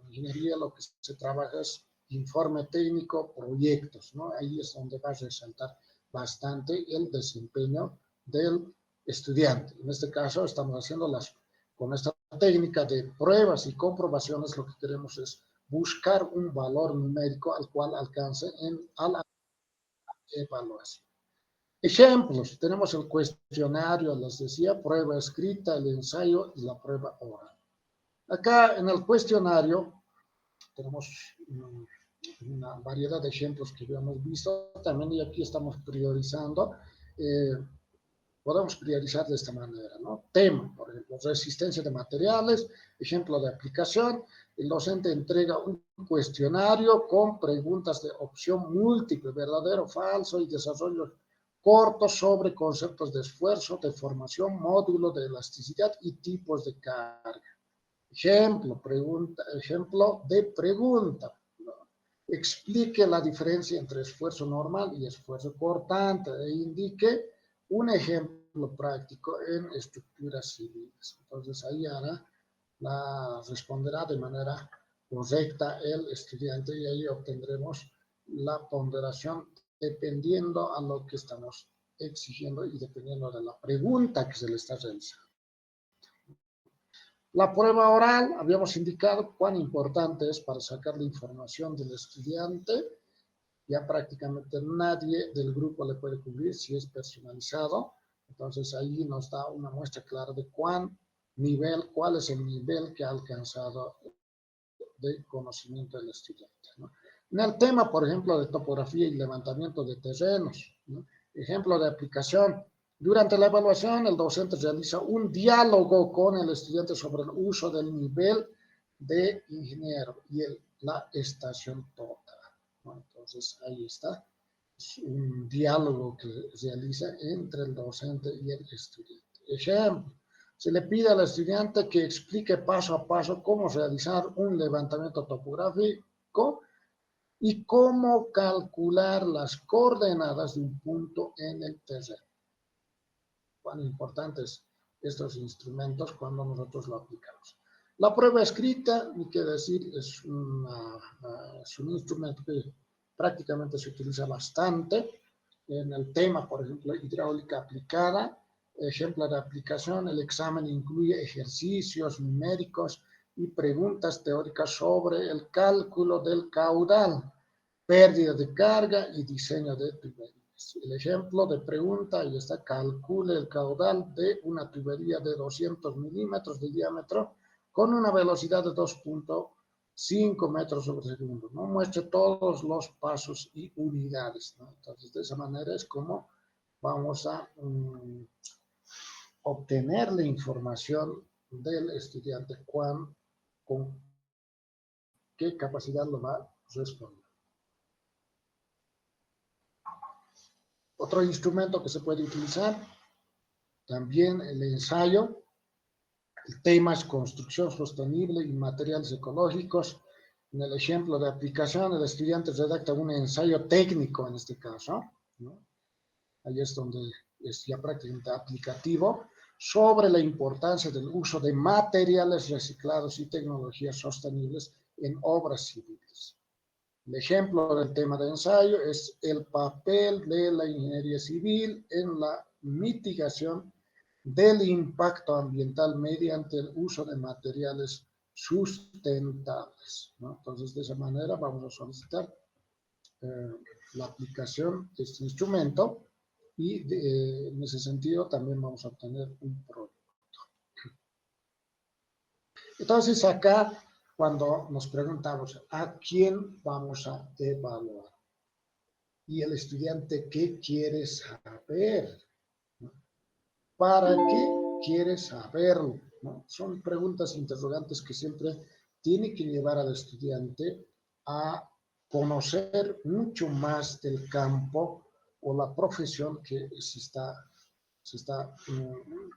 ingeniería lo que se trabaja es informe técnico, proyectos, ¿no? Ahí es donde va a resaltar bastante el desempeño del estudiante. En este caso, estamos haciendo con esta técnica de pruebas y comprobaciones, lo que queremos es buscar un valor numérico al cual alcance a la evaluación. Ejemplos, tenemos el cuestionario, les decía, prueba escrita, el ensayo y la prueba oral. Acá en el cuestionario tenemos una variedad de ejemplos que habíamos visto también, y aquí estamos priorizando podemos priorizar de esta manera, ¿no? Tema, por ejemplo, resistencia de materiales, ejemplo de aplicación. El docente entrega un cuestionario con preguntas de opción múltiple, verdadero, falso, y desarrollo corto sobre conceptos de esfuerzo, de formación, módulo de elasticidad y tipos de carga. Ejemplo de pregunta, ¿no? Explique la diferencia entre esfuerzo normal y esfuerzo cortante e indique un ejemplo práctico en estructuras civiles. Entonces ahí responderá de manera correcta el estudiante y ahí obtendremos la ponderación dependiendo a lo que estamos exigiendo y dependiendo de la pregunta que se le está realizando. La prueba oral, habíamos indicado cuán importante es para sacar la información del estudiante. Ya prácticamente nadie del grupo le puede cubrir si es personalizado. Entonces ahí nos da una muestra clara de cuál es el nivel que ha alcanzado de conocimiento del estudiante, ¿no? En el tema, por ejemplo, de topografía y levantamiento de terrenos, ¿no? Ejemplo de aplicación. Durante la evaluación, el docente realiza un diálogo con el estudiante sobre el uso del nivel de ingeniero y la estación total, ¿no? Entonces, ahí está. Es un diálogo que realiza entre el docente y el estudiante. Ejemplo. Se le pide al estudiante que explique paso a paso cómo realizar un levantamiento topográfico y cómo calcular las coordenadas de un punto en el terreno. Cuán importantes estos instrumentos cuando nosotros lo aplicamos. La prueba escrita, ni qué decir, es un instrumento que prácticamente se utiliza bastante en el tema, por ejemplo, hidráulica aplicada. Ejemplo de aplicación, el examen incluye ejercicios numéricos y preguntas teóricas sobre el cálculo del caudal, pérdida de carga y diseño de tuberías. El ejemplo de pregunta, ahí está, calcule el caudal de una tubería de 200 milímetros de diámetro con una velocidad de 2.5 metros sobre segundo, ¿no? Muestre todos los pasos y unidades, ¿no? Entonces, de esa manera es como vamos a obtener la información del estudiante con qué capacidad lo va a responder. Otro instrumento que se puede utilizar, también el ensayo. El tema es construcción sostenible y materiales ecológicos. En el ejemplo de aplicación, el estudiante redacta un ensayo técnico en este caso, ¿no? Ahí es donde es ya prácticamente aplicativo, sobre la importancia del uso de materiales reciclados y tecnologías sostenibles en obras civiles. El ejemplo del tema de ensayo es el papel de la ingeniería civil en la mitigación del impacto ambiental mediante el uso de materiales sustentables, ¿no? Entonces, de esa manera vamos a solicitar la aplicación de este instrumento y en ese sentido también vamos a obtener un producto. Entonces, acá, cuando nos preguntamos a quién vamos a evaluar y el estudiante, ¿qué quiere saber? ¿Para qué quiere saberlo? ¿No? Son preguntas interrogantes que siempre tiene que llevar al estudiante a conocer mucho más del campo o la profesión que se está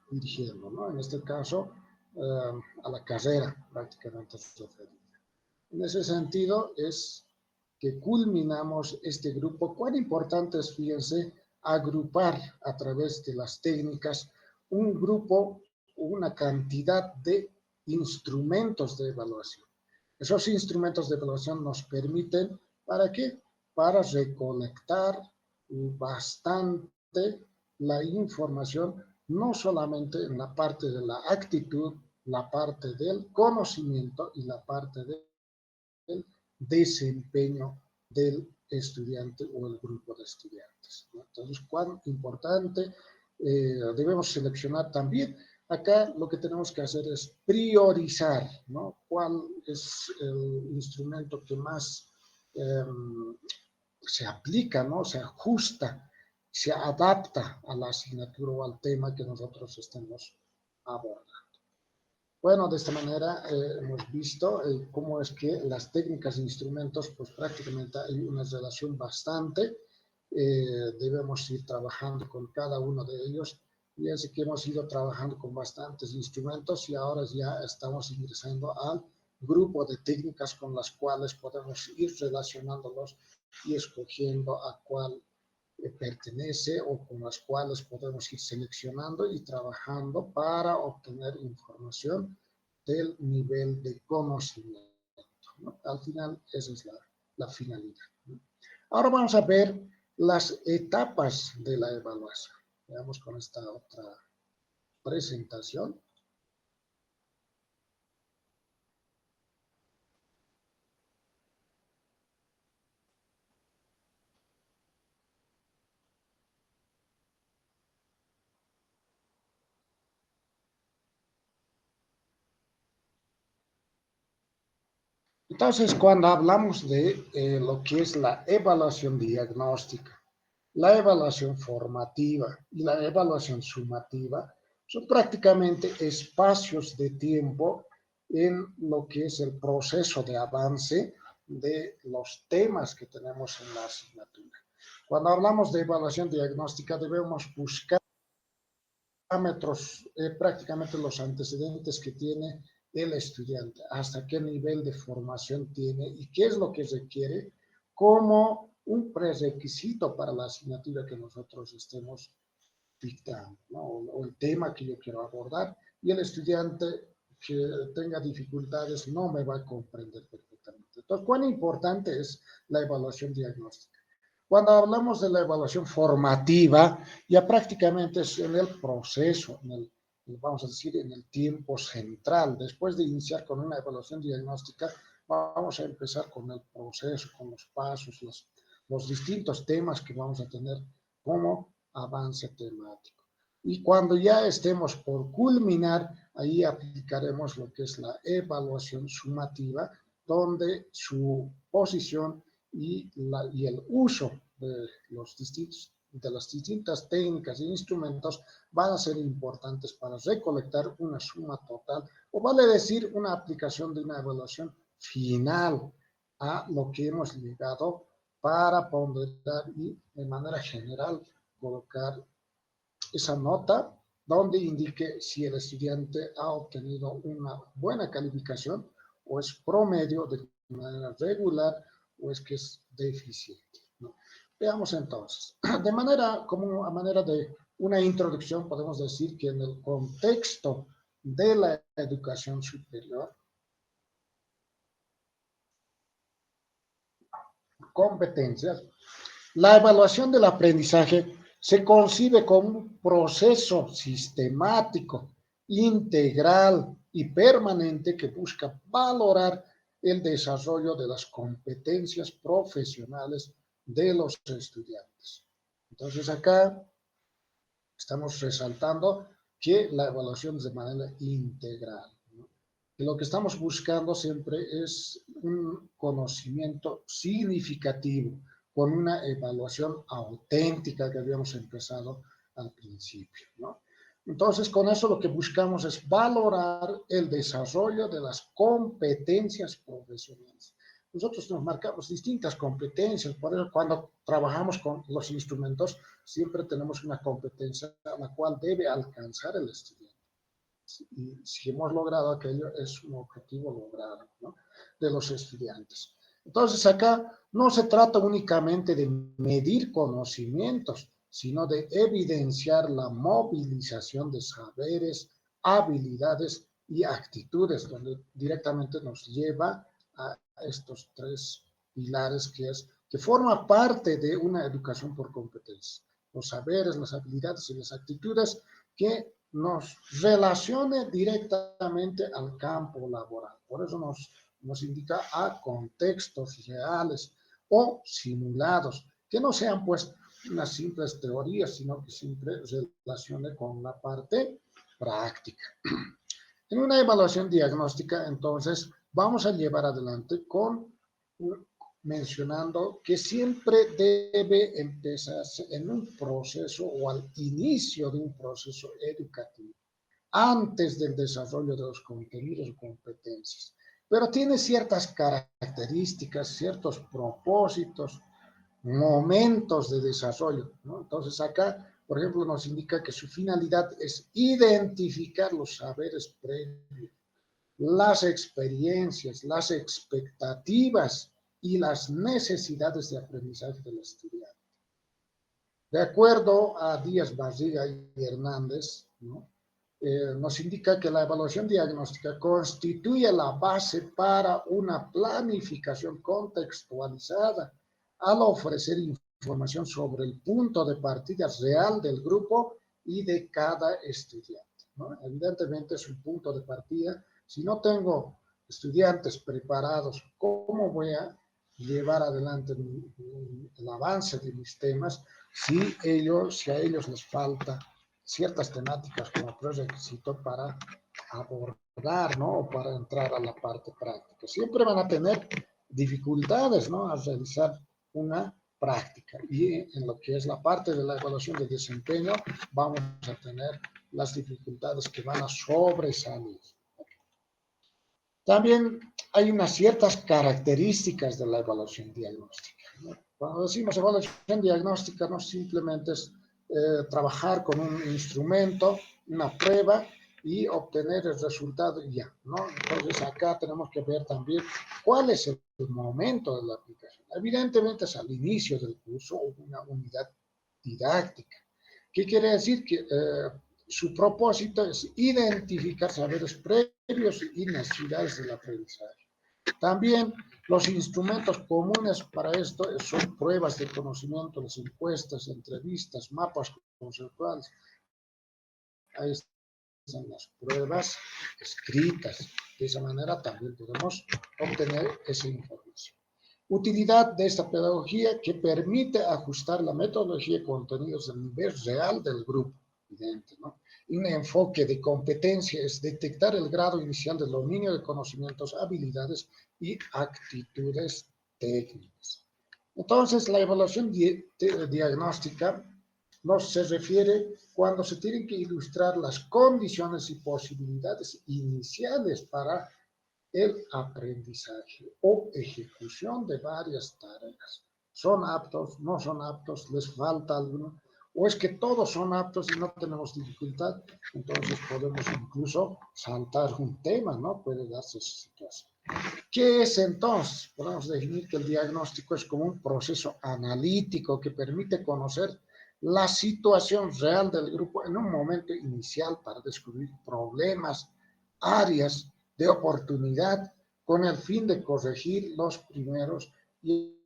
dirigiendo, ¿no? En este caso, a la carrera prácticamente referida. En ese sentido es que culminamos este grupo. Cuán importante es, fíjense, agrupar a través de las técnicas un grupo, una cantidad de instrumentos de evaluación. Esos instrumentos de evaluación nos permiten, ¿para qué? Para recolectar bastante la información, no solamente en la parte de la actitud, la parte del conocimiento y la parte del desempeño del estudiante o el grupo de estudiantes, ¿no? Entonces, cuán importante, debemos seleccionar también. Acá lo que tenemos que hacer es priorizar, ¿no? ¿Cuál es el instrumento que más se aplica, ¿no? Se ajusta se adapta a la asignatura o al tema que nosotros estemos abordando. Bueno, de esta manera hemos visto cómo es que las técnicas e instrumentos, pues prácticamente hay una relación bastante. Debemos ir trabajando con cada uno de ellos. Fíjense que hemos ido trabajando con bastantes instrumentos y ahora ya estamos ingresando al grupo de técnicas con las cuales podemos ir relacionándolos y escogiendo a cuál pertenece o con las cuales podemos ir seleccionando y trabajando para obtener información del nivel de conocimiento, ¿no? Al final, esa es la finalidad, ¿no? Ahora vamos a ver las etapas de la evaluación. Veamos con esta otra presentación. Entonces, cuando hablamos de lo que es la evaluación diagnóstica, la evaluación formativa y la evaluación sumativa son prácticamente espacios de tiempo en lo que es el proceso de avance de los temas que tenemos en la asignatura. Cuando hablamos de evaluación diagnóstica, debemos buscar parámetros, prácticamente los antecedentes que tiene el estudiante, hasta qué nivel de formación tiene y qué es lo que requiere como un prerequisito para la asignatura que nosotros estemos dictando, ¿no? O el tema que yo quiero abordar, y el estudiante que tenga dificultades no me va a comprender perfectamente. Entonces, ¿cuán importante es la evaluación diagnóstica? Cuando hablamos de la evaluación formativa, ya prácticamente es en el proceso, vamos a decir, en el tiempo central. Después de iniciar con una evaluación diagnóstica, vamos a empezar con el proceso, con los pasos, los distintos temas que vamos a tener como avance temático. Y cuando ya estemos por culminar, ahí aplicaremos lo que es la evaluación sumativa, donde su posición y el uso de las distintas técnicas e instrumentos van a ser importantes para recolectar una suma total, o vale decir, una aplicación de una evaluación final a lo que hemos llegado para ponderar y de manera general colocar esa nota donde indique si el estudiante ha obtenido una buena calificación o es promedio de manera regular o es que es deficiente, ¿no? Veamos entonces, como a manera de una introducción, podemos decir que en el contexto de la educación superior, competencias, la evaluación del aprendizaje se concibe como un proceso sistemático, integral y permanente que busca valorar el desarrollo de las competencias profesionales de los estudiantes. Entonces acá estamos resaltando que la evaluación es de manera integral, ¿no? Que lo que estamos buscando siempre es un conocimiento significativo, con una evaluación auténtica que habíamos empezado al principio, ¿no? Entonces, con eso lo que buscamos es valorar el desarrollo de las competencias profesionales. Nosotros nos marcamos distintas competencias, por eso cuando trabajamos con los instrumentos, siempre tenemos una competencia a la cual debe alcanzar el estudiante. Y si hemos logrado aquello, es un objetivo logrado, ¿no?, de los estudiantes. Entonces acá no se trata únicamente de medir conocimientos, sino de evidenciar la movilización de saberes, habilidades y actitudes, donde directamente nos lleva a estos tres pilares que forma parte de una educación por competencia. Los saberes, las habilidades y las actitudes que nos relacione directamente al campo laboral. Por eso nos indica a contextos reales o simulados, que no sean pues unas simples teorías, sino que siempre relacione con la parte práctica. En una evaluación diagnóstica, entonces, vamos a llevar adelante con mencionando que siempre debe empezarse en un proceso o al inicio de un proceso educativo, antes del desarrollo de los contenidos o competencias. Pero tiene ciertas características, ciertos propósitos, momentos de desarrollo, ¿no? Entonces acá, por ejemplo, nos indica que su finalidad es identificar los saberes previos, las experiencias, las expectativas y las necesidades de aprendizaje del estudiante. De acuerdo a Díaz Barriga y Hernández, ¿no? Nos indica que la evaluación diagnóstica constituye la base para una planificación contextualizada al ofrecer información sobre el punto de partida real del grupo y de cada estudiante, ¿no? Evidentemente es un punto de partida. Si no tengo estudiantes preparados, ¿cómo voy a llevar adelante el avance de mis temas si a ellos les falta ciertas temáticas como prerequisito para abordar, ¿no? O para entrar a la parte práctica? Siempre van a tener dificultades, ¿no? A realizar una práctica. Y en lo que es la parte de la evaluación de desempeño, vamos a tener las dificultades que van a sobresalir. También hay unas ciertas características de la evaluación diagnóstica, ¿no? Cuando decimos evaluación diagnóstica, no simplemente es trabajar con un instrumento, una prueba y obtener el resultado y ya, ¿no? Entonces acá tenemos que ver también cuál es el momento de la aplicación. Evidentemente es al inicio del curso o una unidad didáctica. ¿Qué quiere decir? Que su propósito es identificar saberes previos y necesidades del aprendizaje. También los instrumentos comunes para esto son pruebas de conocimiento, las encuestas, entrevistas, mapas conceptuales. Ahí están las pruebas escritas. De esa manera también podemos obtener esa información. Utilidad de esta pedagogía que permite ajustar la metodología y contenidos al nivel real del grupo. Evidente, ¿no? Un enfoque de competencia es detectar el grado inicial del dominio de conocimientos, habilidades y actitudes técnicas. Entonces, la evaluación diagnóstica nos se refiere cuando se tienen que ilustrar las condiciones y posibilidades iniciales para el aprendizaje o ejecución de varias tareas. ¿Son aptos? ¿No son aptos? ¿Les falta alguno? ¿O es que todos son aptos y no tenemos dificultad? Entonces podemos incluso saltar un tema, ¿no? Puede darse esa situación. ¿Qué es entonces? Podemos definir que el diagnóstico es como un proceso analítico que permite conocer la situación real del grupo en un momento inicial para descubrir problemas, áreas de oportunidad con el fin de corregir los primeros y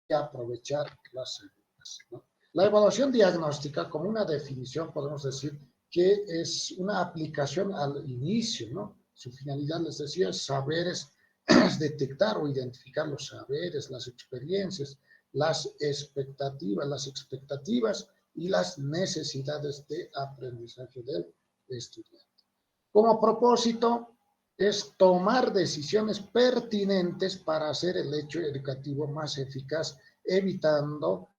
aprovechar las segundas, ¿no? La evaluación diagnóstica, como una definición, podemos decir que es una aplicación al inicio, ¿no? Su finalidad, les decía, es saberes, es detectar o identificar los saberes, las experiencias, las expectativas y las necesidades de aprendizaje del estudiante. Como propósito es tomar decisiones pertinentes para hacer el hecho educativo más eficaz, evitando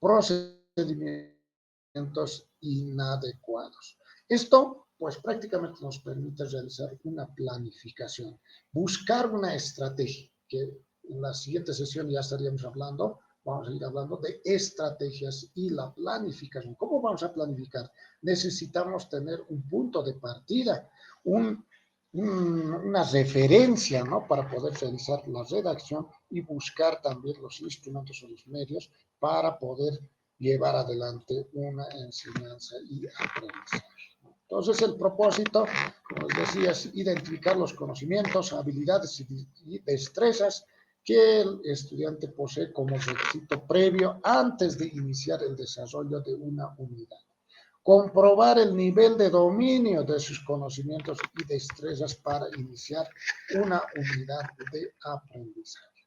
procedimientos inadecuados. Esto, pues prácticamente nos permite realizar una planificación, buscar una estrategia, que en la siguiente sesión ya estaríamos hablando, vamos a ir hablando de estrategias y la planificación. ¿Cómo vamos a planificar? Necesitamos tener un punto de partida, una referencia, ¿no? Para poder realizar la redacción y buscar también los instrumentos o los medios para poder llevar adelante una enseñanza y aprendizaje. Entonces, el propósito, como les decía, es identificar los conocimientos, habilidades y destrezas que el estudiante posee como requisito previo antes de iniciar el desarrollo de una unidad. Comprobar el nivel de dominio de sus conocimientos y destrezas para iniciar una unidad de aprendizaje.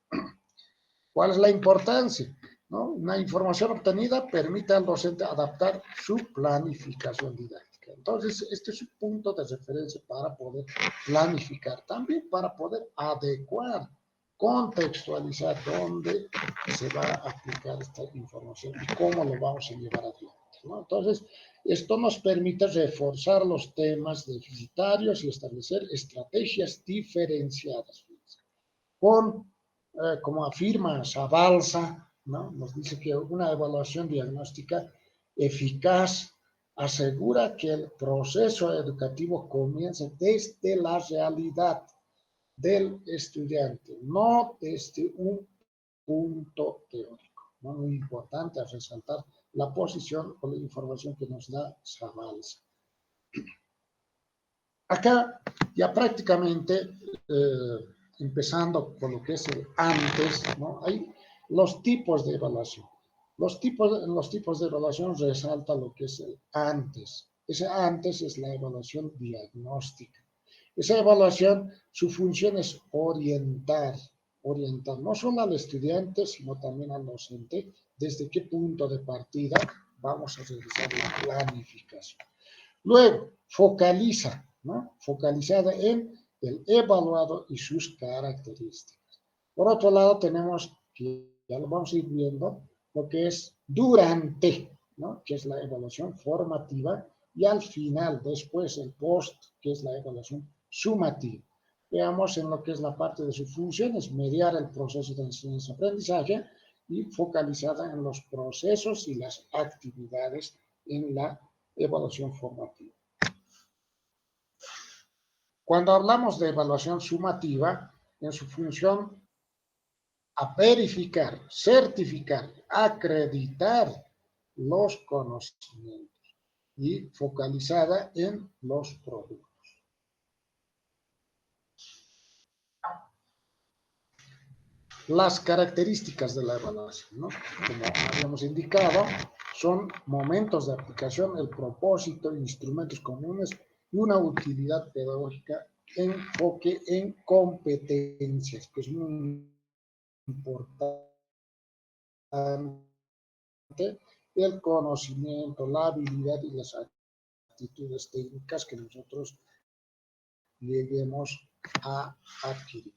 ¿Cuál es la importancia? ¿No? Una información obtenida permite al docente adaptar su planificación didáctica. Entonces, este es un punto de referencia para poder planificar, también para poder adecuar contextualizar dónde se va a aplicar esta información y cómo lo vamos a llevar adelante, ¿no? Entonces, esto nos permite reforzar los temas deficitarios y establecer estrategias diferenciadas. Con, como afirma Zabalza, ¿no? Nos dice que una evaluación diagnóstica eficaz asegura que el proceso educativo comience desde la realidad del estudiante, no desde un punto teórico, ¿no? Muy importante resaltar la posición o la información que nos da Zabalza. Acá ya prácticamente, empezando con lo que es el antes, ¿no? Hay los tipos de evaluación. En los tipos de evaluación resalta lo que es el antes. Ese antes es la evaluación diagnóstica. Esa evaluación, su función es orientar no solo al estudiante, sino también al docente, desde qué punto de partida vamos a realizar la planificación. Luego, focaliza, ¿no? Focalizada en el evaluado y sus características. Por otro lado, tenemos, que ya lo vamos a ir viendo, lo que es durante, ¿no? Que es la evaluación formativa, y al final, después, el post, que es la evaluación sumativa. Veamos en lo que es la parte de sus funciones, mediar el proceso de enseñanza-aprendizaje y focalizada en los procesos y las actividades en la evaluación formativa. Cuando hablamos de evaluación sumativa, en su función a verificar, certificar, acreditar los conocimientos y focalizada en los productos. Las características de la evaluación, ¿no? Como habíamos indicado, son momentos de aplicación, el propósito, instrumentos comunes y una utilidad pedagógica, enfoque en competencias, que es muy importante, el conocimiento, la habilidad y las actitudes técnicas que nosotros lleguemos a adquirir.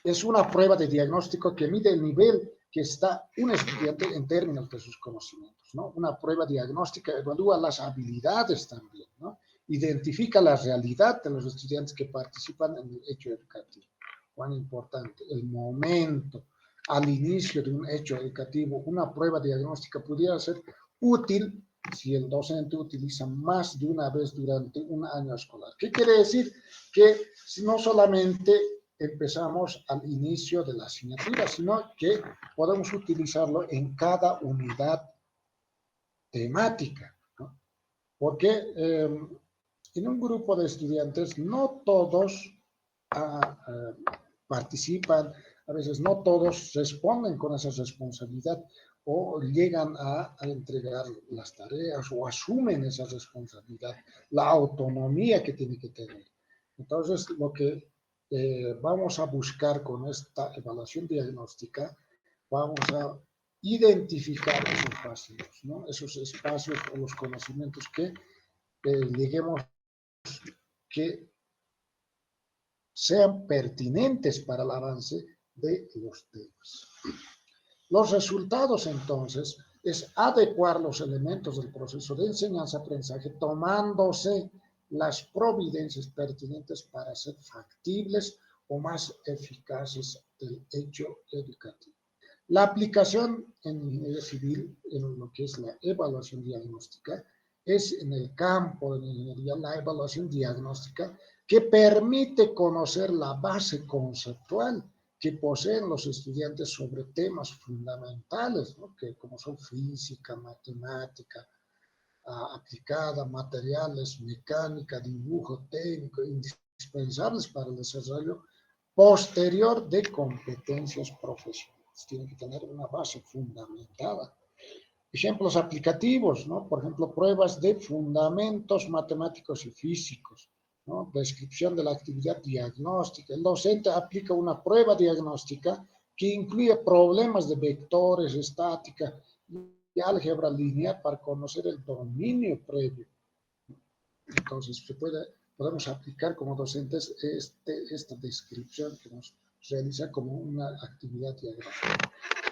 Es una prueba de diagnóstico que mide el nivel que está un estudiante en términos de sus conocimientos, ¿no? Una prueba diagnóstica evalúa las habilidades también, ¿no? Identifica la realidad de los estudiantes que participan en el hecho educativo. Cuán importante, el momento al inicio de un hecho educativo, una prueba diagnóstica pudiera ser útil si el docente utiliza más de una vez durante un año escolar. ¿Qué quiere decir? Que no solamente empezamos al inicio de la asignatura, sino que podemos utilizarlo en cada unidad temática, ¿no? Porque en un grupo de estudiantes no todos participan, a veces no todos responden con esa responsabilidad o llegan a entregar las tareas o asumen esa responsabilidad, la autonomía que tiene que tener. Entonces, lo que vamos a buscar con esta evaluación diagnóstica, vamos a identificar esos vacíos, ¿no? Esos espacios o los conocimientos que lleguemos, que sean pertinentes para el avance de los temas. Los resultados, entonces, es adecuar los elementos del proceso de enseñanza-aprendizaje tomándose las providencias pertinentes para ser factibles o más eficaces del hecho educativo. La aplicación en ingeniería civil, en lo que es la evaluación diagnóstica, es en el campo de la ingeniería la evaluación diagnóstica que permite conocer la base conceptual que poseen los estudiantes sobre temas fundamentales, ¿no? Que como son física, matemática aplicada, materiales, mecánica, dibujo técnico, indispensables para el desarrollo posterior de competencias profesionales. Tienen que tener una base fundamentada. Ejemplos aplicativos, ¿no? Por ejemplo, pruebas de fundamentos matemáticos y físicos, ¿no? Descripción de la actividad diagnóstica. El docente aplica una prueba diagnóstica que incluye problemas de vectores, estática y álgebra lineal para conocer el dominio previo. Entonces, podemos aplicar como docentes esta descripción que nos realiza como una actividad diagrama.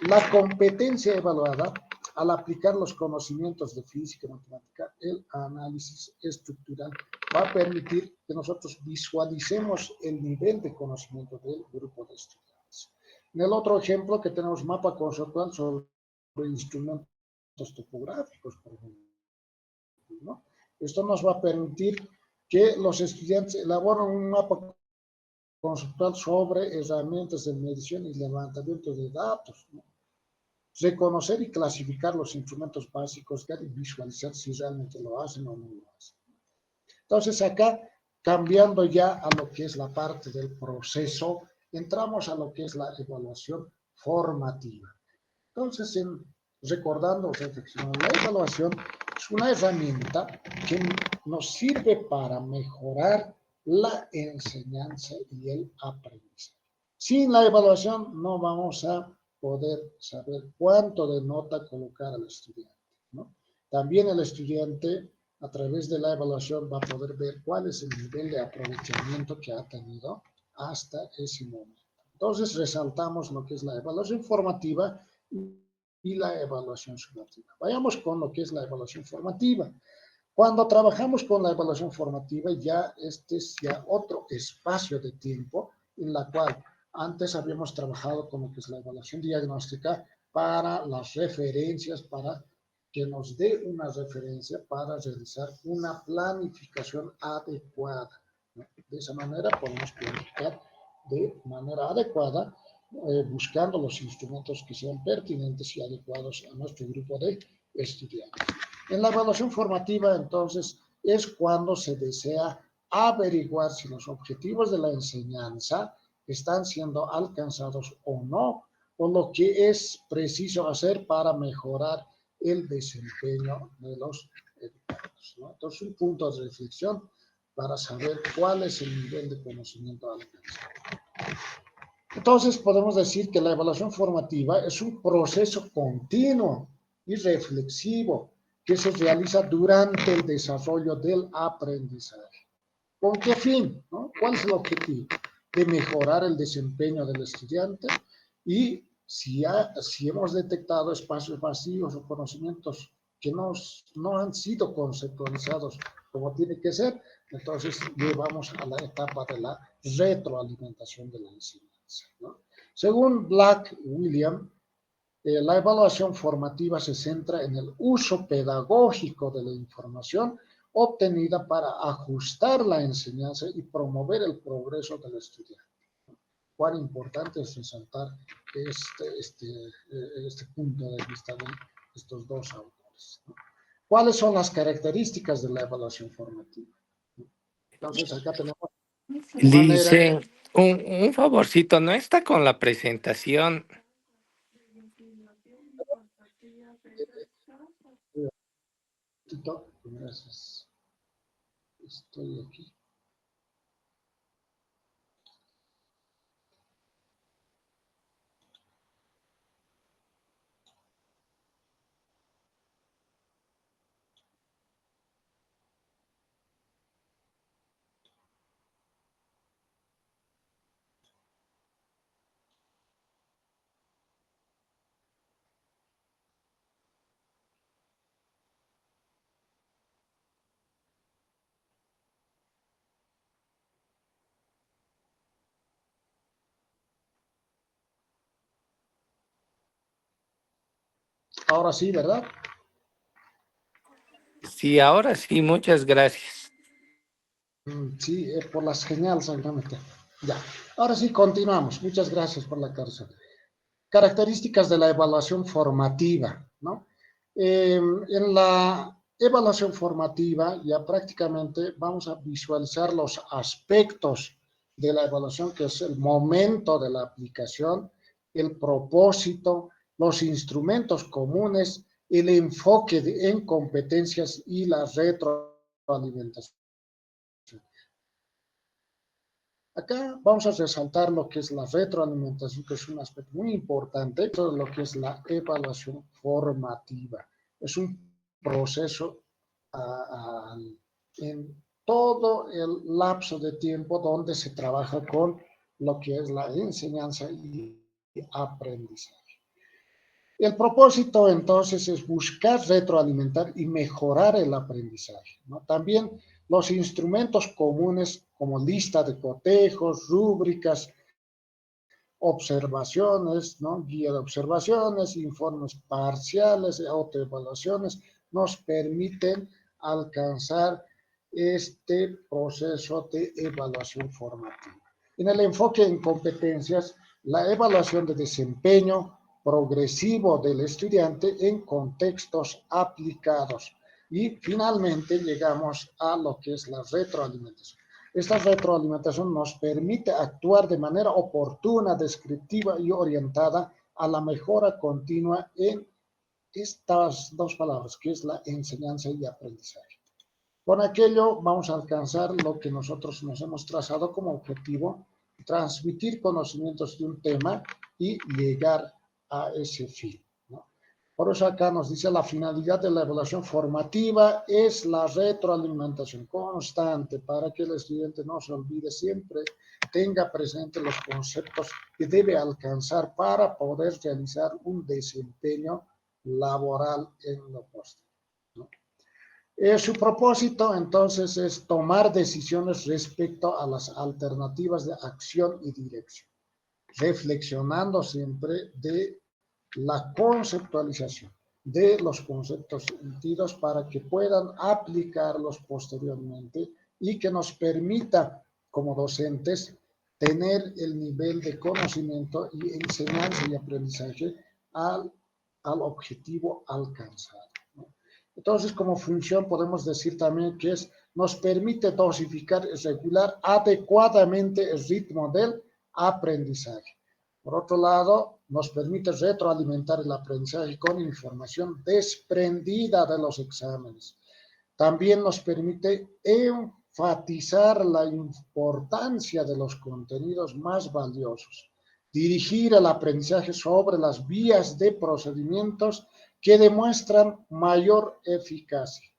La competencia evaluada, al aplicar los conocimientos de física y matemática, el análisis estructural va a permitir que nosotros visualicemos el nivel de conocimiento del grupo de estudiantes. En el otro ejemplo que tenemos mapa conceptual sobre instrumentos topográficos, por ejemplo, ¿no? Esto nos va a permitir que los estudiantes elaboren un mapa conceptual sobre herramientas de medición y levantamiento de datos, ¿no? Reconocer y clasificar los instrumentos básicos y visualizar si realmente lo hacen o no lo hacen. Entonces acá, cambiando ya a lo que es la parte del proceso, entramos a lo que es la evaluación formativa. Entonces, recordando, reflexionando, la evaluación es una herramienta que nos sirve para mejorar la enseñanza y el aprendizaje. Sin la evaluación no vamos a poder saber cuánto de nota colocar al estudiante, ¿no? También el estudiante, a través de la evaluación, va a poder ver cuál es el nivel de aprovechamiento que ha tenido hasta ese momento. Entonces, resaltamos lo que es la evaluación formativa y la evaluación sumativa. Vayamos con lo que es la evaluación formativa. Cuando trabajamos con la evaluación formativa, ya este es ya otro espacio de tiempo en la cual antes habíamos trabajado con lo que es la evaluación diagnóstica para las referencias, para que nos dé una referencia para realizar una planificación adecuada, ¿no? De esa manera podemos planificar de manera adecuada, buscando los instrumentos que sean pertinentes y adecuados a nuestro grupo de estudiantes. En la evaluación formativa, entonces, es cuando se desea averiguar si los objetivos de la enseñanza están siendo alcanzados o no, o lo que es preciso hacer para mejorar el desempeño de los educandos, ¿no? Entonces, un punto de reflexión para saber cuál es el nivel de conocimiento alcanzado. Entonces, podemos decir que la evaluación formativa es un proceso continuo y reflexivo que se realiza durante el desarrollo del aprendizaje. ¿Con qué fin? ¿No? ¿Cuál es el objetivo? De mejorar el desempeño del estudiante y si hemos detectado espacios vacíos o conocimientos que no han sido conceptualizados como tiene que ser, entonces llevamos a la etapa de la retroalimentación de la enseñanza, ¿no? Según Black William, la evaluación formativa se centra en el uso pedagógico de la información obtenida para ajustar la enseñanza y promover el progreso del estudiante. Cuán importante es resaltar este punto de vista de estos dos autores, ¿no? ¿Cuáles son las características de la evaluación formativa? Entonces, acá tenemos de manera... Dice, un favorcito, ¿no está con la presentación? Gracias. Estoy aquí. Ahora sí, ¿verdad? Sí, ahora sí, muchas gracias. Sí, por las señales, seguramente. Ya. Ahora sí, continuamos. Muchas gracias por la aclaración. Características de la evaluación formativa, ¿no? En la evaluación formativa ya prácticamente vamos a visualizar los aspectos de la evaluación, que es el momento de la aplicación, el propósito, los instrumentos comunes, el enfoque en competencias y la retroalimentación. Acá vamos a resaltar lo que es la retroalimentación, que es un aspecto muy importante, todo lo que es la evaluación formativa. Es un proceso en todo el lapso de tiempo donde se trabaja con lo que es la enseñanza y aprendizaje. El propósito entonces es buscar retroalimentar y mejorar el aprendizaje, ¿no? También los instrumentos comunes como lista de cotejos, rúbricas, observaciones, ¿no? Guía de observaciones, informes parciales, autoevaluaciones, nos permiten alcanzar este proceso de evaluación formativa. En el enfoque en competencias, la evaluación de desempeño progresivo del estudiante en contextos aplicados. Y finalmente llegamos a lo que es la retroalimentación. Esta retroalimentación nos permite actuar de manera oportuna, descriptiva y orientada a la mejora continua en estas dos palabras, que es la enseñanza y aprendizaje. Con aquello vamos a alcanzar lo que nosotros nos hemos trazado como objetivo, transmitir conocimientos de un tema y llegar a ese fin, ¿no? Por eso acá nos dice la finalidad de la evaluación formativa es la retroalimentación constante para que el estudiante no se olvide, siempre tenga presente los conceptos que debe alcanzar para poder realizar un desempeño laboral en lo posterior, ¿no? Su propósito entonces es tomar decisiones respecto a las alternativas de acción y dirección, reflexionando siempre de la conceptualización de los conceptos sentidos para que puedan aplicarlos posteriormente y que nos permita como docentes tener el nivel de conocimiento y enseñanza y aprendizaje al objetivo alcanzado, ¿no? Entonces, como función podemos decir también que nos permite dosificar y regular adecuadamente el ritmo del aprendizaje. Por otro lado, nos permite retroalimentar el aprendizaje con información desprendida de los exámenes. También nos permite enfatizar la importancia de los contenidos más valiosos, dirigir el aprendizaje sobre las vías de procedimientos que demuestran mayor eficacia.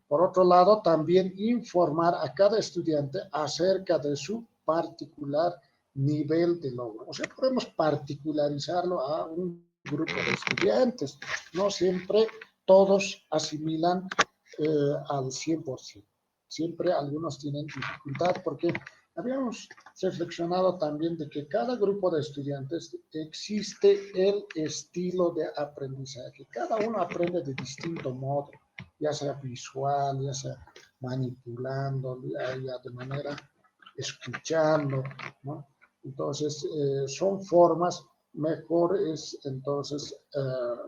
Por otro lado, también informar a cada estudiante acerca de su particular nivel de logro. O sea, podemos particularizarlo a un grupo de estudiantes. No siempre todos asimilan al 100%. Siempre algunos tienen dificultad porque habíamos reflexionado también de que cada grupo de estudiantes existe el estilo de aprendizaje. Cada uno aprende de distinto modo, ya sea visual, ya sea manipulando, ya de manera escuchando, ¿no? Entonces, son formas, mejor es entonces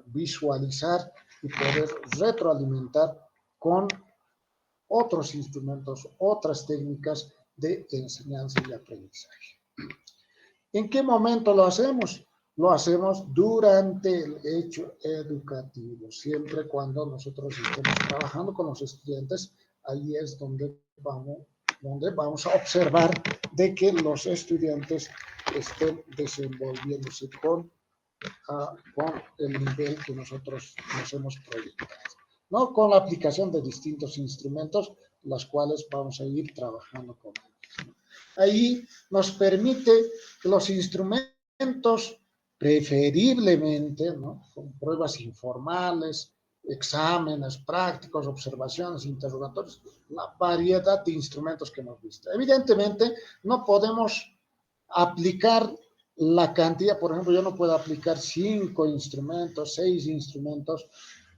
visualizar y poder retroalimentar con otros instrumentos, otras técnicas de enseñanza y aprendizaje. ¿En qué momento lo hacemos? Lo hacemos durante el hecho educativo, siempre cuando nosotros estemos trabajando con los estudiantes, ahí es donde vamos a observar de que los estudiantes estén desenvolviéndose con el nivel que nosotros nos hemos proyectado, ¿no? Con la aplicación de distintos instrumentos, los cuales vamos a ir trabajando con ellos, ¿no? Ahí nos permite que los instrumentos, preferiblemente, ¿no?, con pruebas informales, exámenes prácticos, observaciones, interrogatorios, la variedad de instrumentos que hemos visto. Evidentemente, no podemos aplicar la cantidad, por ejemplo, yo no puedo aplicar 5 instrumentos, 6 instrumentos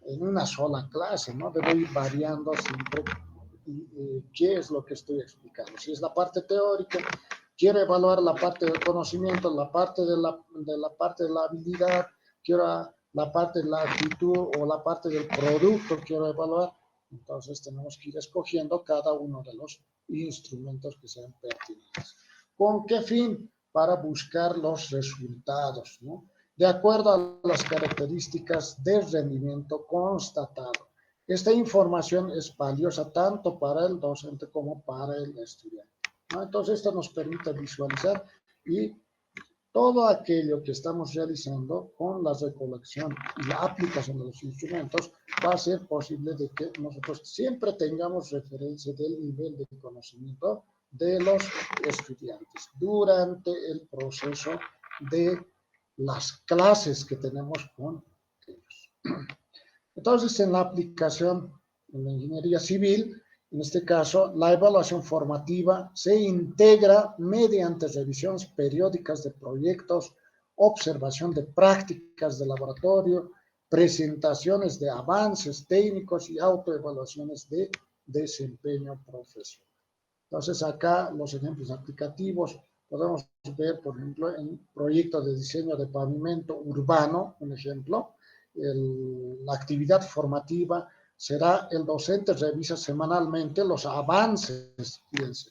en una sola clase, ¿no? Debo ir variando siempre qué es lo que estoy explicando. Si es la parte teórica, quiero evaluar la parte del conocimiento, la parte de la parte de la habilidad, quiero la parte de la actitud o la parte del producto quiero evaluar. Entonces tenemos que ir escogiendo cada uno de los instrumentos que sean pertinentes. ¿Con qué fin? Para buscar los resultados, ¿no?, de acuerdo a las características del rendimiento constatado. Esta información es valiosa tanto para el docente como para el estudiante, ¿no? Entonces, esto nos permite visualizar y todo aquello que estamos realizando con la recolección y la aplicación de los instrumentos va a ser posible de que nosotros siempre tengamos referencia del nivel de conocimiento de los estudiantes durante el proceso de las clases que tenemos con ellos. Entonces, en la aplicación en la ingeniería civil, en este caso, la evaluación formativa se integra mediante revisiones periódicas de proyectos, observación de prácticas de laboratorio, presentaciones de avances técnicos y autoevaluaciones de desempeño profesional. Entonces, acá los ejemplos aplicativos podemos ver, por ejemplo, en proyectos de diseño de pavimento urbano, un ejemplo, la actividad formativa será el docente revisa semanalmente los avances, fíjense.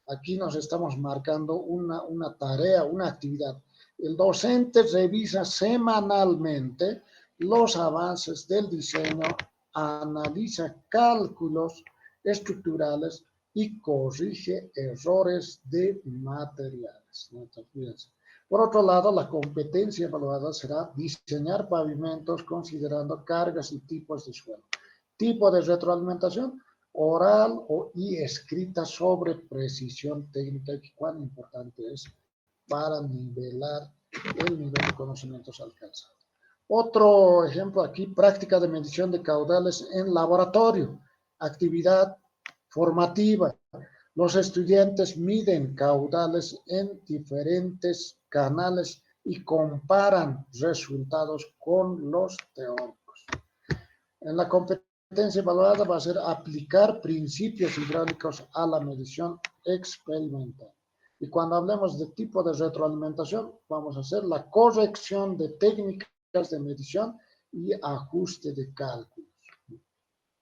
Aquí nos estamos marcando una tarea, una actividad. El docente revisa semanalmente los avances del diseño, analiza cálculos estructurales y corrige errores de materiales. Fíjense. Por otro lado, la competencia evaluada será diseñar pavimentos considerando cargas y tipos de suelo. Tipo de retroalimentación, oral y escrita sobre precisión técnica, y cuán importante es para nivelar el nivel de conocimientos alcanzados. Otro ejemplo aquí, práctica de medición de caudales en laboratorio, actividad formativa. Los estudiantes miden caudales en diferentes canales y comparan resultados con los teóricos. En la competencia evaluada va a ser aplicar principios hidráulicos a la medición experimental. Y cuando hablemos de tipo de retroalimentación, vamos a hacer la corrección de técnicas de medición y ajuste de cálculos.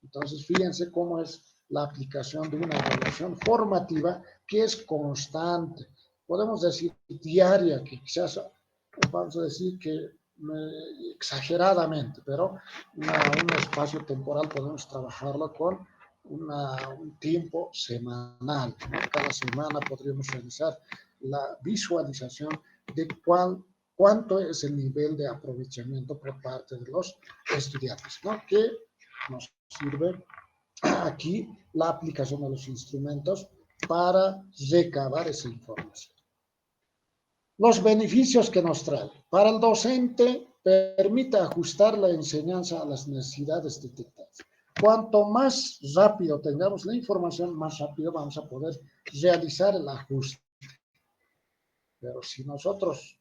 Entonces, fíjense cómo es la aplicación de una evaluación formativa que es constante. Podemos decir diaria, que quizás vamos a decir que exageradamente, pero un espacio temporal podemos trabajarlo con un tiempo semanal. Cada semana podríamos realizar la visualización de cuánto es el nivel de aprovechamiento por parte de los estudiantes, ¿no? Que nos sirve aquí la aplicación de los instrumentos para recabar esa información. Los beneficios que nos trae. Para el docente, permite ajustar la enseñanza a las necesidades detectadas. Cuanto más rápido tengamos la información, más rápido vamos a poder realizar el ajuste. Pero si nosotros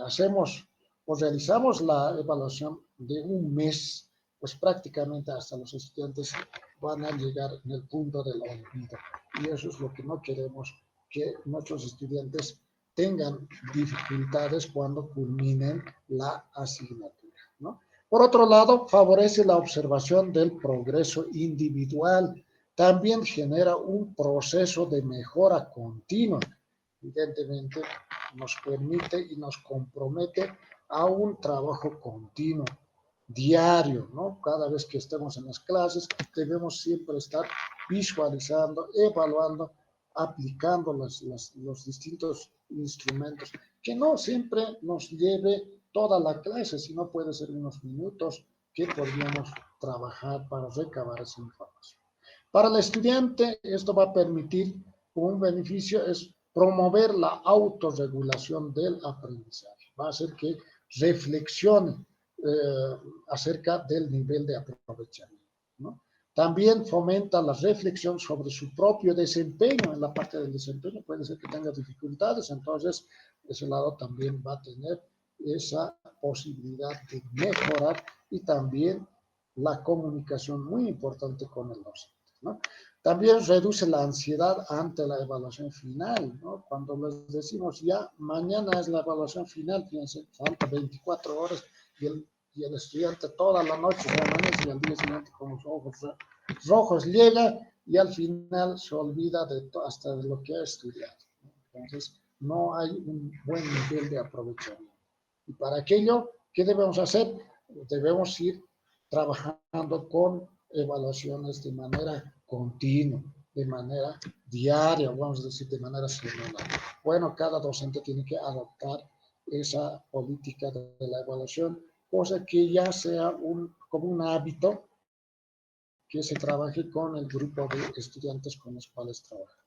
hacemos o realizamos la evaluación de un mes, pues prácticamente hasta los estudiantes van a llegar en el punto del olvido. Y eso es lo que no queremos, que nuestros estudiantes tengan dificultades cuando culminen la asignatura, ¿no? Por otro lado, favorece la observación del progreso individual. También genera un proceso de mejora continua. Evidentemente, nos permite y nos compromete a un trabajo continuo, diario, ¿no? Cada vez que estemos en las clases, debemos siempre estar visualizando, evaluando, aplicando los distintos instrumentos, que no siempre nos lleve toda la clase, sino puede ser unos minutos que podríamos trabajar para recabar esa información. Para el estudiante, esto va a permitir un beneficio, es promover la autorregulación del aprendizaje. Va a hacer que reflexione acerca del nivel de aprovechamiento, ¿no? También fomenta la reflexión sobre su propio desempeño. En la parte del desempeño puede ser que tenga dificultades, entonces ese lado también va a tener esa posibilidad de mejorar y también la comunicación muy importante con el docente, ¿no? También reduce la ansiedad ante la evaluación final, ¿no? Cuando les decimos ya mañana es la evaluación final, fíjense, falta 24 horas y el estudiante toda la noche se amanece y al día siguiente con los ojos rojos llega y al final se olvida hasta de lo que ha estudiado. Entonces, no hay un buen nivel de aprovechamiento. Y para aquello, ¿qué debemos hacer? Debemos ir trabajando con evaluaciones de manera continua, de manera diaria, vamos a decir, de manera semanal. Bueno, cada docente tiene que adoptar esa política de la evaluación, cosa que ya sea como un hábito que se trabaje con el grupo de estudiantes con los cuales trabaja.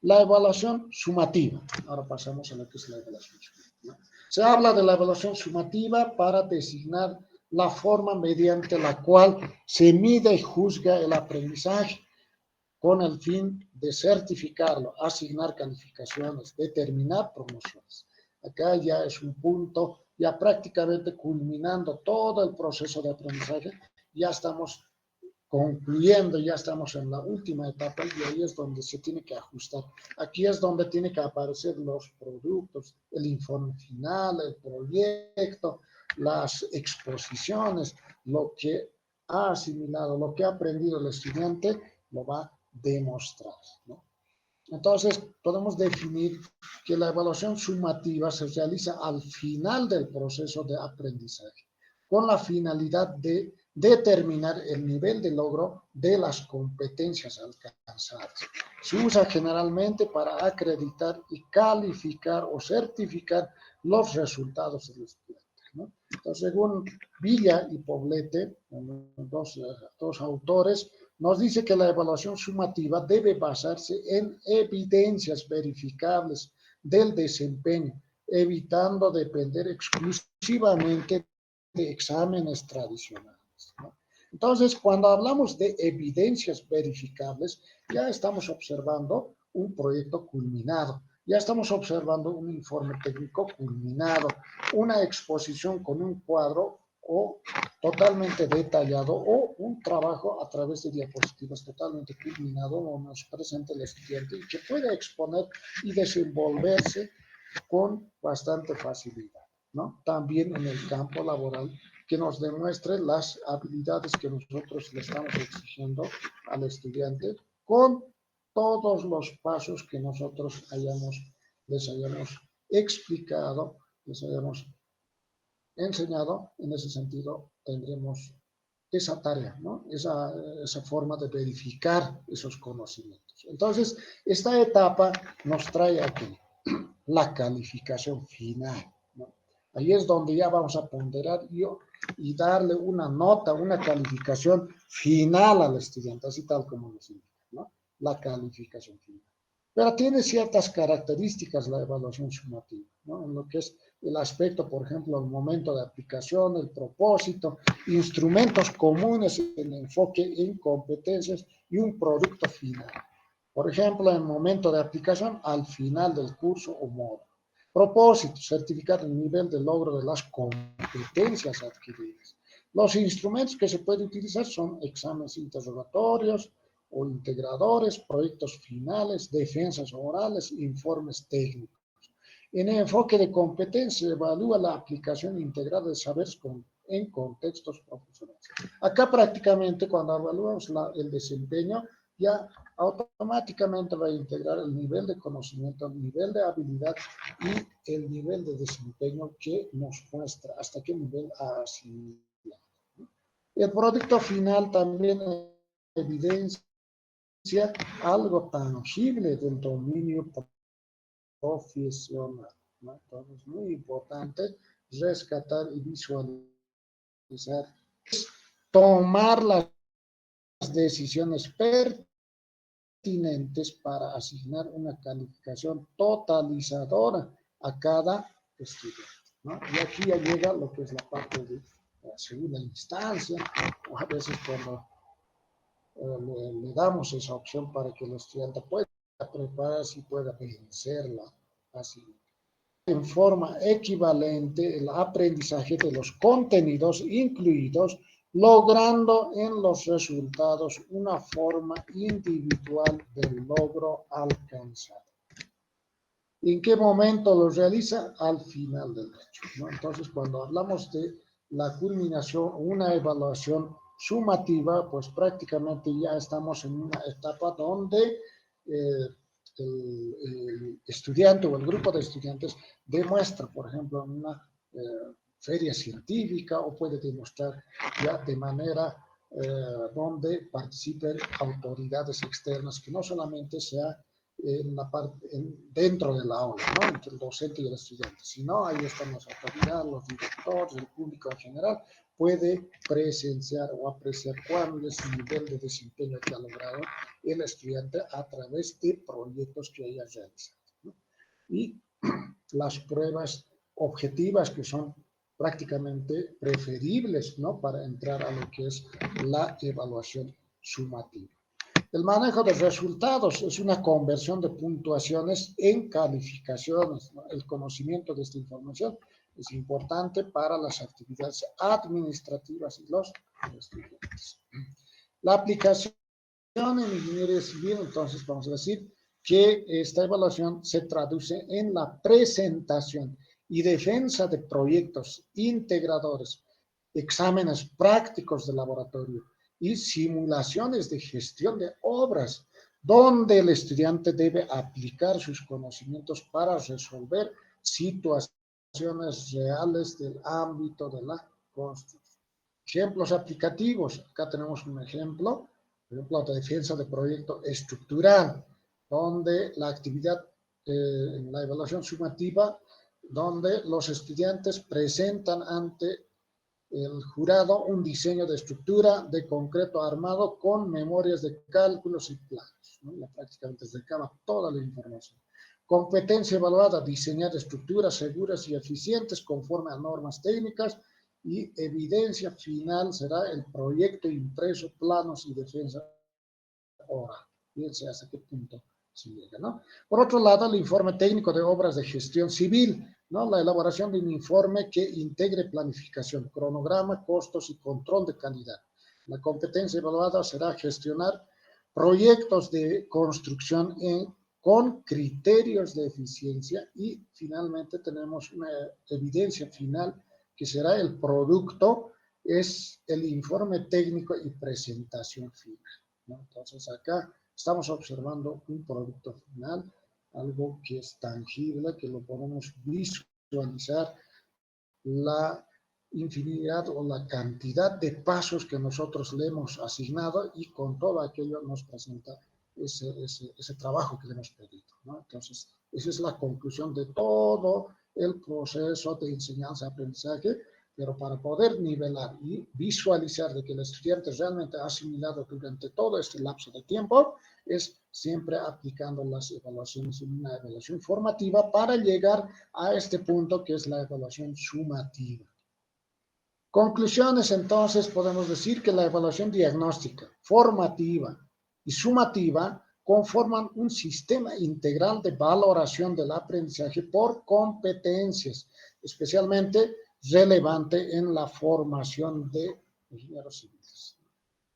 La evaluación sumativa. Ahora pasamos a lo que es la evaluación sumativa, ¿no? Se habla de la evaluación sumativa para designar la forma mediante la cual se mide y juzga el aprendizaje con el fin de certificarlo, asignar calificaciones, determinar promociones. Acá ya es un punto, ya prácticamente culminando todo el proceso de aprendizaje, ya estamos concluyendo, ya estamos en la última etapa y ahí es donde se tiene que ajustar. Aquí es donde tiene que aparecer los productos, el informe final, el proyecto, las exposiciones, lo que ha asimilado, lo que ha aprendido el estudiante, lo va a demostrar, ¿no? Entonces, podemos definir que la evaluación sumativa se realiza al final del proceso de aprendizaje, con la finalidad de determinar el nivel de logro de las competencias alcanzadas. Se usa generalmente para acreditar y calificar o certificar los resultados del estudiante, ¿no? Entonces, según Villa y Poblete, dos autores, nos dice que la evaluación sumativa debe basarse en evidencias verificables del desempeño, evitando depender exclusivamente de exámenes tradicionales, ¿no? Entonces, cuando hablamos de evidencias verificables, ya estamos observando un proyecto culminado, ya estamos observando un informe técnico culminado, una exposición con un cuadro o totalmente detallado o un trabajo a través de diapositivas totalmente culminado o nos presenta el estudiante y que puede exponer y desenvolverse con bastante facilidad, ¿no? También en el campo laboral, que nos demuestre las habilidades que nosotros le estamos exigiendo al estudiante con todos los pasos que nosotros les hayamos explicado, les hayamos enseñado. En ese sentido, tendremos esa tarea, ¿no? Esa forma de verificar esos conocimientos. Entonces, esta etapa nos trae aquí la calificación final, ¿no? Ahí es donde ya vamos a ponderar y darle una nota, una calificación final al estudiante, así tal como lo indica, ¿no? La calificación final. Pero tiene ciertas características la evaluación sumativa, ¿no? En lo que es el aspecto, por ejemplo, el momento de aplicación, el propósito, instrumentos comunes en enfoque en competencias y un producto final. Por ejemplo, en el momento de aplicación, al final del curso o módulo. Propósito, certificar el nivel de logro de las competencias adquiridas. Los instrumentos que se pueden utilizar son exámenes interrogatorios o integradores, proyectos finales, defensas orales, informes técnicos. En el enfoque de competencia se evalúa la aplicación integral de saberes en contextos profesionales. Acá prácticamente cuando evaluamos el desempeño, ya automáticamente va a integrar el nivel de conocimiento, el nivel de habilidad y el nivel de desempeño que nos muestra hasta qué nivel ha asimilado. El producto final también evidencia algo tangible del dominio profesional, ¿no? Entonces, es muy importante rescatar y visualizar, tomar las decisiones pertinentes para asignar una calificación totalizadora a cada estudiante, ¿no? Y aquí ya llega lo que es la parte de la segunda instancia, o a veces cuando le damos esa opción para que el estudiante pueda prepararse y pueda vencerla así. En forma equivalente el aprendizaje de los contenidos incluidos, logrando en los resultados una forma individual del logro alcanzado. ¿En qué momento lo realiza? Al final del hecho, ¿no? Entonces, cuando hablamos de la culminación, una evaluación sumativa, pues prácticamente ya estamos en una etapa donde el estudiante o el grupo de estudiantes demuestra, por ejemplo, en una feria científica o puede demostrar ya de manera donde participen autoridades externas, que no solamente sea dentro del aula, ¿no? Entre el docente y el estudiante. Si no, ahí están las autoridades, los directores, el público en general, puede presenciar o apreciar cuál es el nivel de desempeño que ha logrado el estudiante a través de proyectos que haya realizado, ¿no? Y las pruebas objetivas que son prácticamente preferibles, ¿no? Para entrar a lo que es la evaluación sumativa. El manejo de resultados es una conversión de puntuaciones en calificaciones, ¿no? El conocimiento de esta información es importante para las actividades administrativas y los estudiantes. La aplicación en ingeniería civil, entonces vamos a decir que esta evaluación se traduce en la presentación y defensa de proyectos integradores, exámenes prácticos de laboratorio y simulaciones de gestión de obras, donde el estudiante debe aplicar sus conocimientos para resolver situaciones reales del ámbito de la construcción. Ejemplos aplicativos. Acá tenemos un ejemplo, por ejemplo, de defensa de proyecto estructural, donde la actividad en la evaluación sumativa, donde los estudiantes presentan ante el jurado un diseño de estructura de concreto armado con memorias de cálculos y planos, ¿no? Ya prácticamente se recaba toda la información. Competencia evaluada, diseñar estructuras seguras y eficientes conforme a normas técnicas, y evidencia final será el proyecto impreso, planos y defensa oral. Fíjense hasta qué punto se llega, ¿no? Por otro lado, el informe técnico de obras de gestión civil, ¿no? La elaboración de un informe que integre planificación, cronograma, costos y control de calidad. La competencia evaluada será gestionar proyectos de construcción con criterios de eficiencia, y finalmente tenemos una evidencia final que será el producto, es el informe técnico y presentación final, ¿no? Entonces acá estamos observando un producto final, algo que es tangible, que lo podemos visualizar, la infinidad o la cantidad de pasos que nosotros le hemos asignado, y con todo aquello nos presenta ese trabajo que le hemos pedido, ¿no? Entonces, esa es la conclusión de todo el proceso de enseñanza-aprendizaje, pero para poder nivelar y visualizar de que el estudiante realmente ha asimilado durante todo este lapso de tiempo, es siempre aplicando las evaluaciones en una evaluación formativa para llegar a este punto que es la evaluación sumativa. Conclusiones, entonces, podemos decir que la evaluación diagnóstica, formativa y sumativa conforman un sistema integral de valoración del aprendizaje por competencias, especialmente relevante en la formación de ingenieros civiles.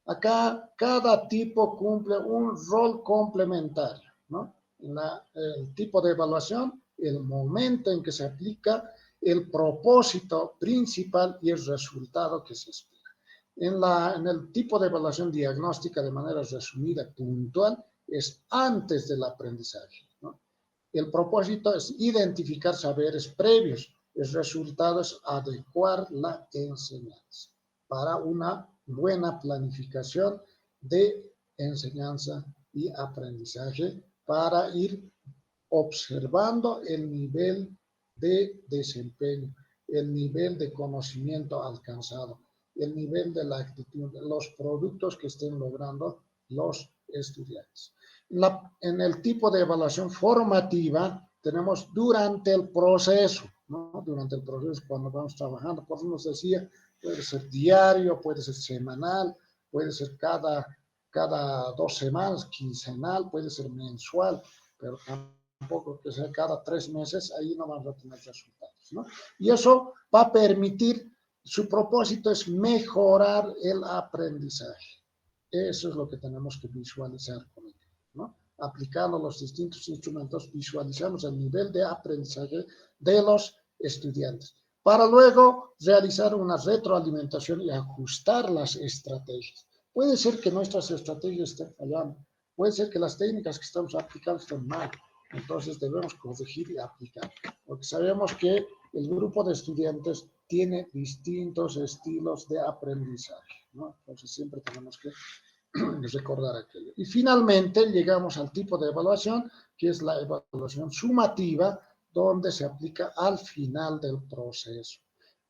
Acá cada tipo cumple un rol complementario, ¿no? El tipo de evaluación, el momento en que se aplica, el propósito principal y el resultado que se espera. En el tipo de evaluación diagnóstica, de manera resumida, puntual, es antes del aprendizaje, ¿no? El propósito es identificar saberes previos. El resultado es adecuar la enseñanza para una buena planificación de enseñanza y aprendizaje, para ir observando el nivel de desempeño, el nivel de conocimiento alcanzado, el nivel de la actitud, los productos que estén logrando los estudiantes. En el tipo de evaluación formativa tenemos durante el proceso, ¿no? Durante el proceso, cuando vamos trabajando, por eso nos decía, puede ser diario, puede ser semanal, puede ser cada 2 semanas, quincenal, puede ser mensual, pero tampoco que sea cada 3 meses, ahí no vamos a tener resultados, ¿no? Y eso va a permitir, su propósito es mejorar el aprendizaje. Eso es lo que tenemos que visualizar con ello, ¿no? Aplicando los distintos instrumentos, visualizamos el nivel de aprendizaje de los estudiantes, para luego realizar una retroalimentación y ajustar las estrategias. Puede ser que nuestras estrategias estén fallando, puede ser que las técnicas que estamos aplicando estén mal, entonces debemos corregir y aplicar, porque sabemos que el grupo de estudiantes tiene distintos estilos de aprendizaje, ¿no? Entonces siempre tenemos que recordar aquello. Y finalmente llegamos al tipo de evaluación, que es la evaluación sumativa, donde se aplica al final del proceso.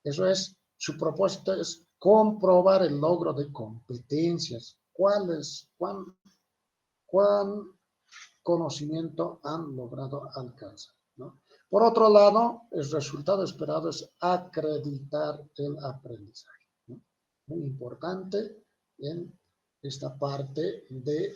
Eso es, su propósito es comprobar el logro de competencias. ¿Cuán conocimiento han logrado alcanzar, ¿no? Por otro lado, el resultado esperado es acreditar el aprendizaje, ¿no? Muy importante en esta parte de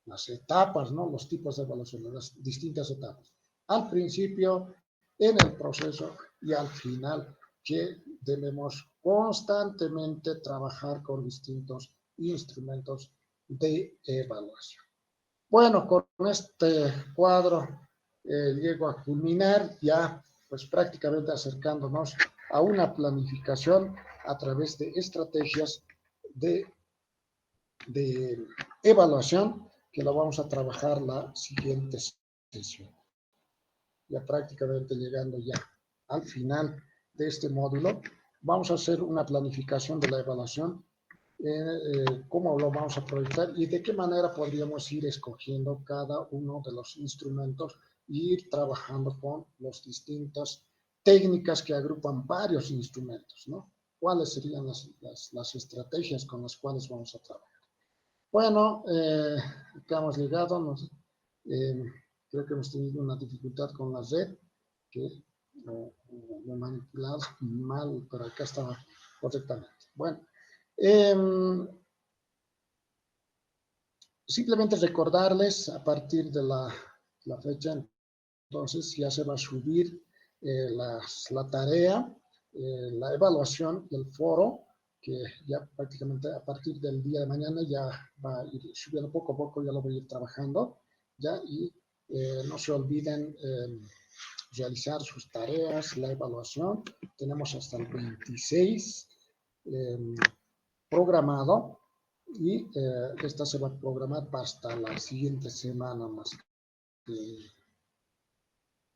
las etapas, ¿no? Los tipos de evaluación, las distintas etapas. Al principio, en el proceso y al final, que debemos constantemente trabajar con distintos instrumentos de evaluación. Bueno, con este cuadro llego a culminar ya pues prácticamente acercándonos a una planificación a través de estrategias de evaluación que lo vamos a trabajar la siguiente sesión. Ya prácticamente llegando ya al final de este módulo, vamos a hacer una planificación de la evaluación, cómo lo vamos a proyectar y de qué manera podríamos ir escogiendo cada uno de los instrumentos e ir trabajando con las distintas técnicas que agrupan varios instrumentos, ¿no? ¿Cuáles serían las estrategias con las cuales vamos a trabajar? Bueno, acá hemos llegado, creo que hemos tenido una dificultad con la red, que lo he manipulado mal, pero acá estaba correctamente. Bueno, simplemente recordarles a partir de la fecha, entonces ya se va a subir la tarea, la evaluación del foro, que ya prácticamente a partir del día de mañana ya va a ir subiendo poco a poco, ya lo voy a ir trabajando, ya, y no se olviden realizar sus tareas, la evaluación. Tenemos hasta el 26 programado y esta se va a programar hasta la siguiente semana más.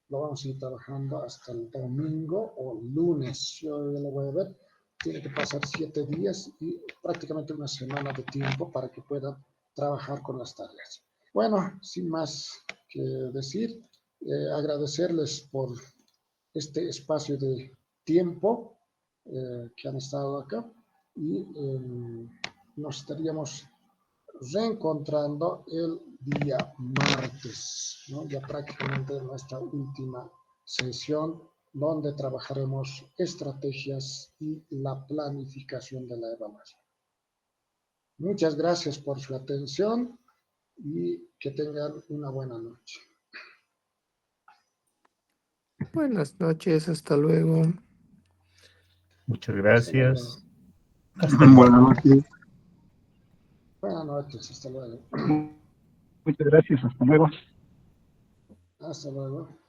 Lo vamos a ir trabajando hasta el domingo o lunes. Yo ya lo voy a ver. Tiene que pasar 7 días y prácticamente una semana de tiempo para que puedan trabajar con las tareas. Bueno, sin más que decir, agradecerles por este espacio de tiempo que han estado acá y nos estaríamos reencontrando el día martes, ¿no? Ya prácticamente nuestra última sesión donde trabajaremos estrategias y la planificación de la evaluación. Muchas gracias por su atención y que tengan una buena noche. Buenas noches, hasta luego. Muchas gracias. Hasta luego. Buenas noches. Buenas noches, hasta luego. Muchas gracias, hasta luego. Hasta luego.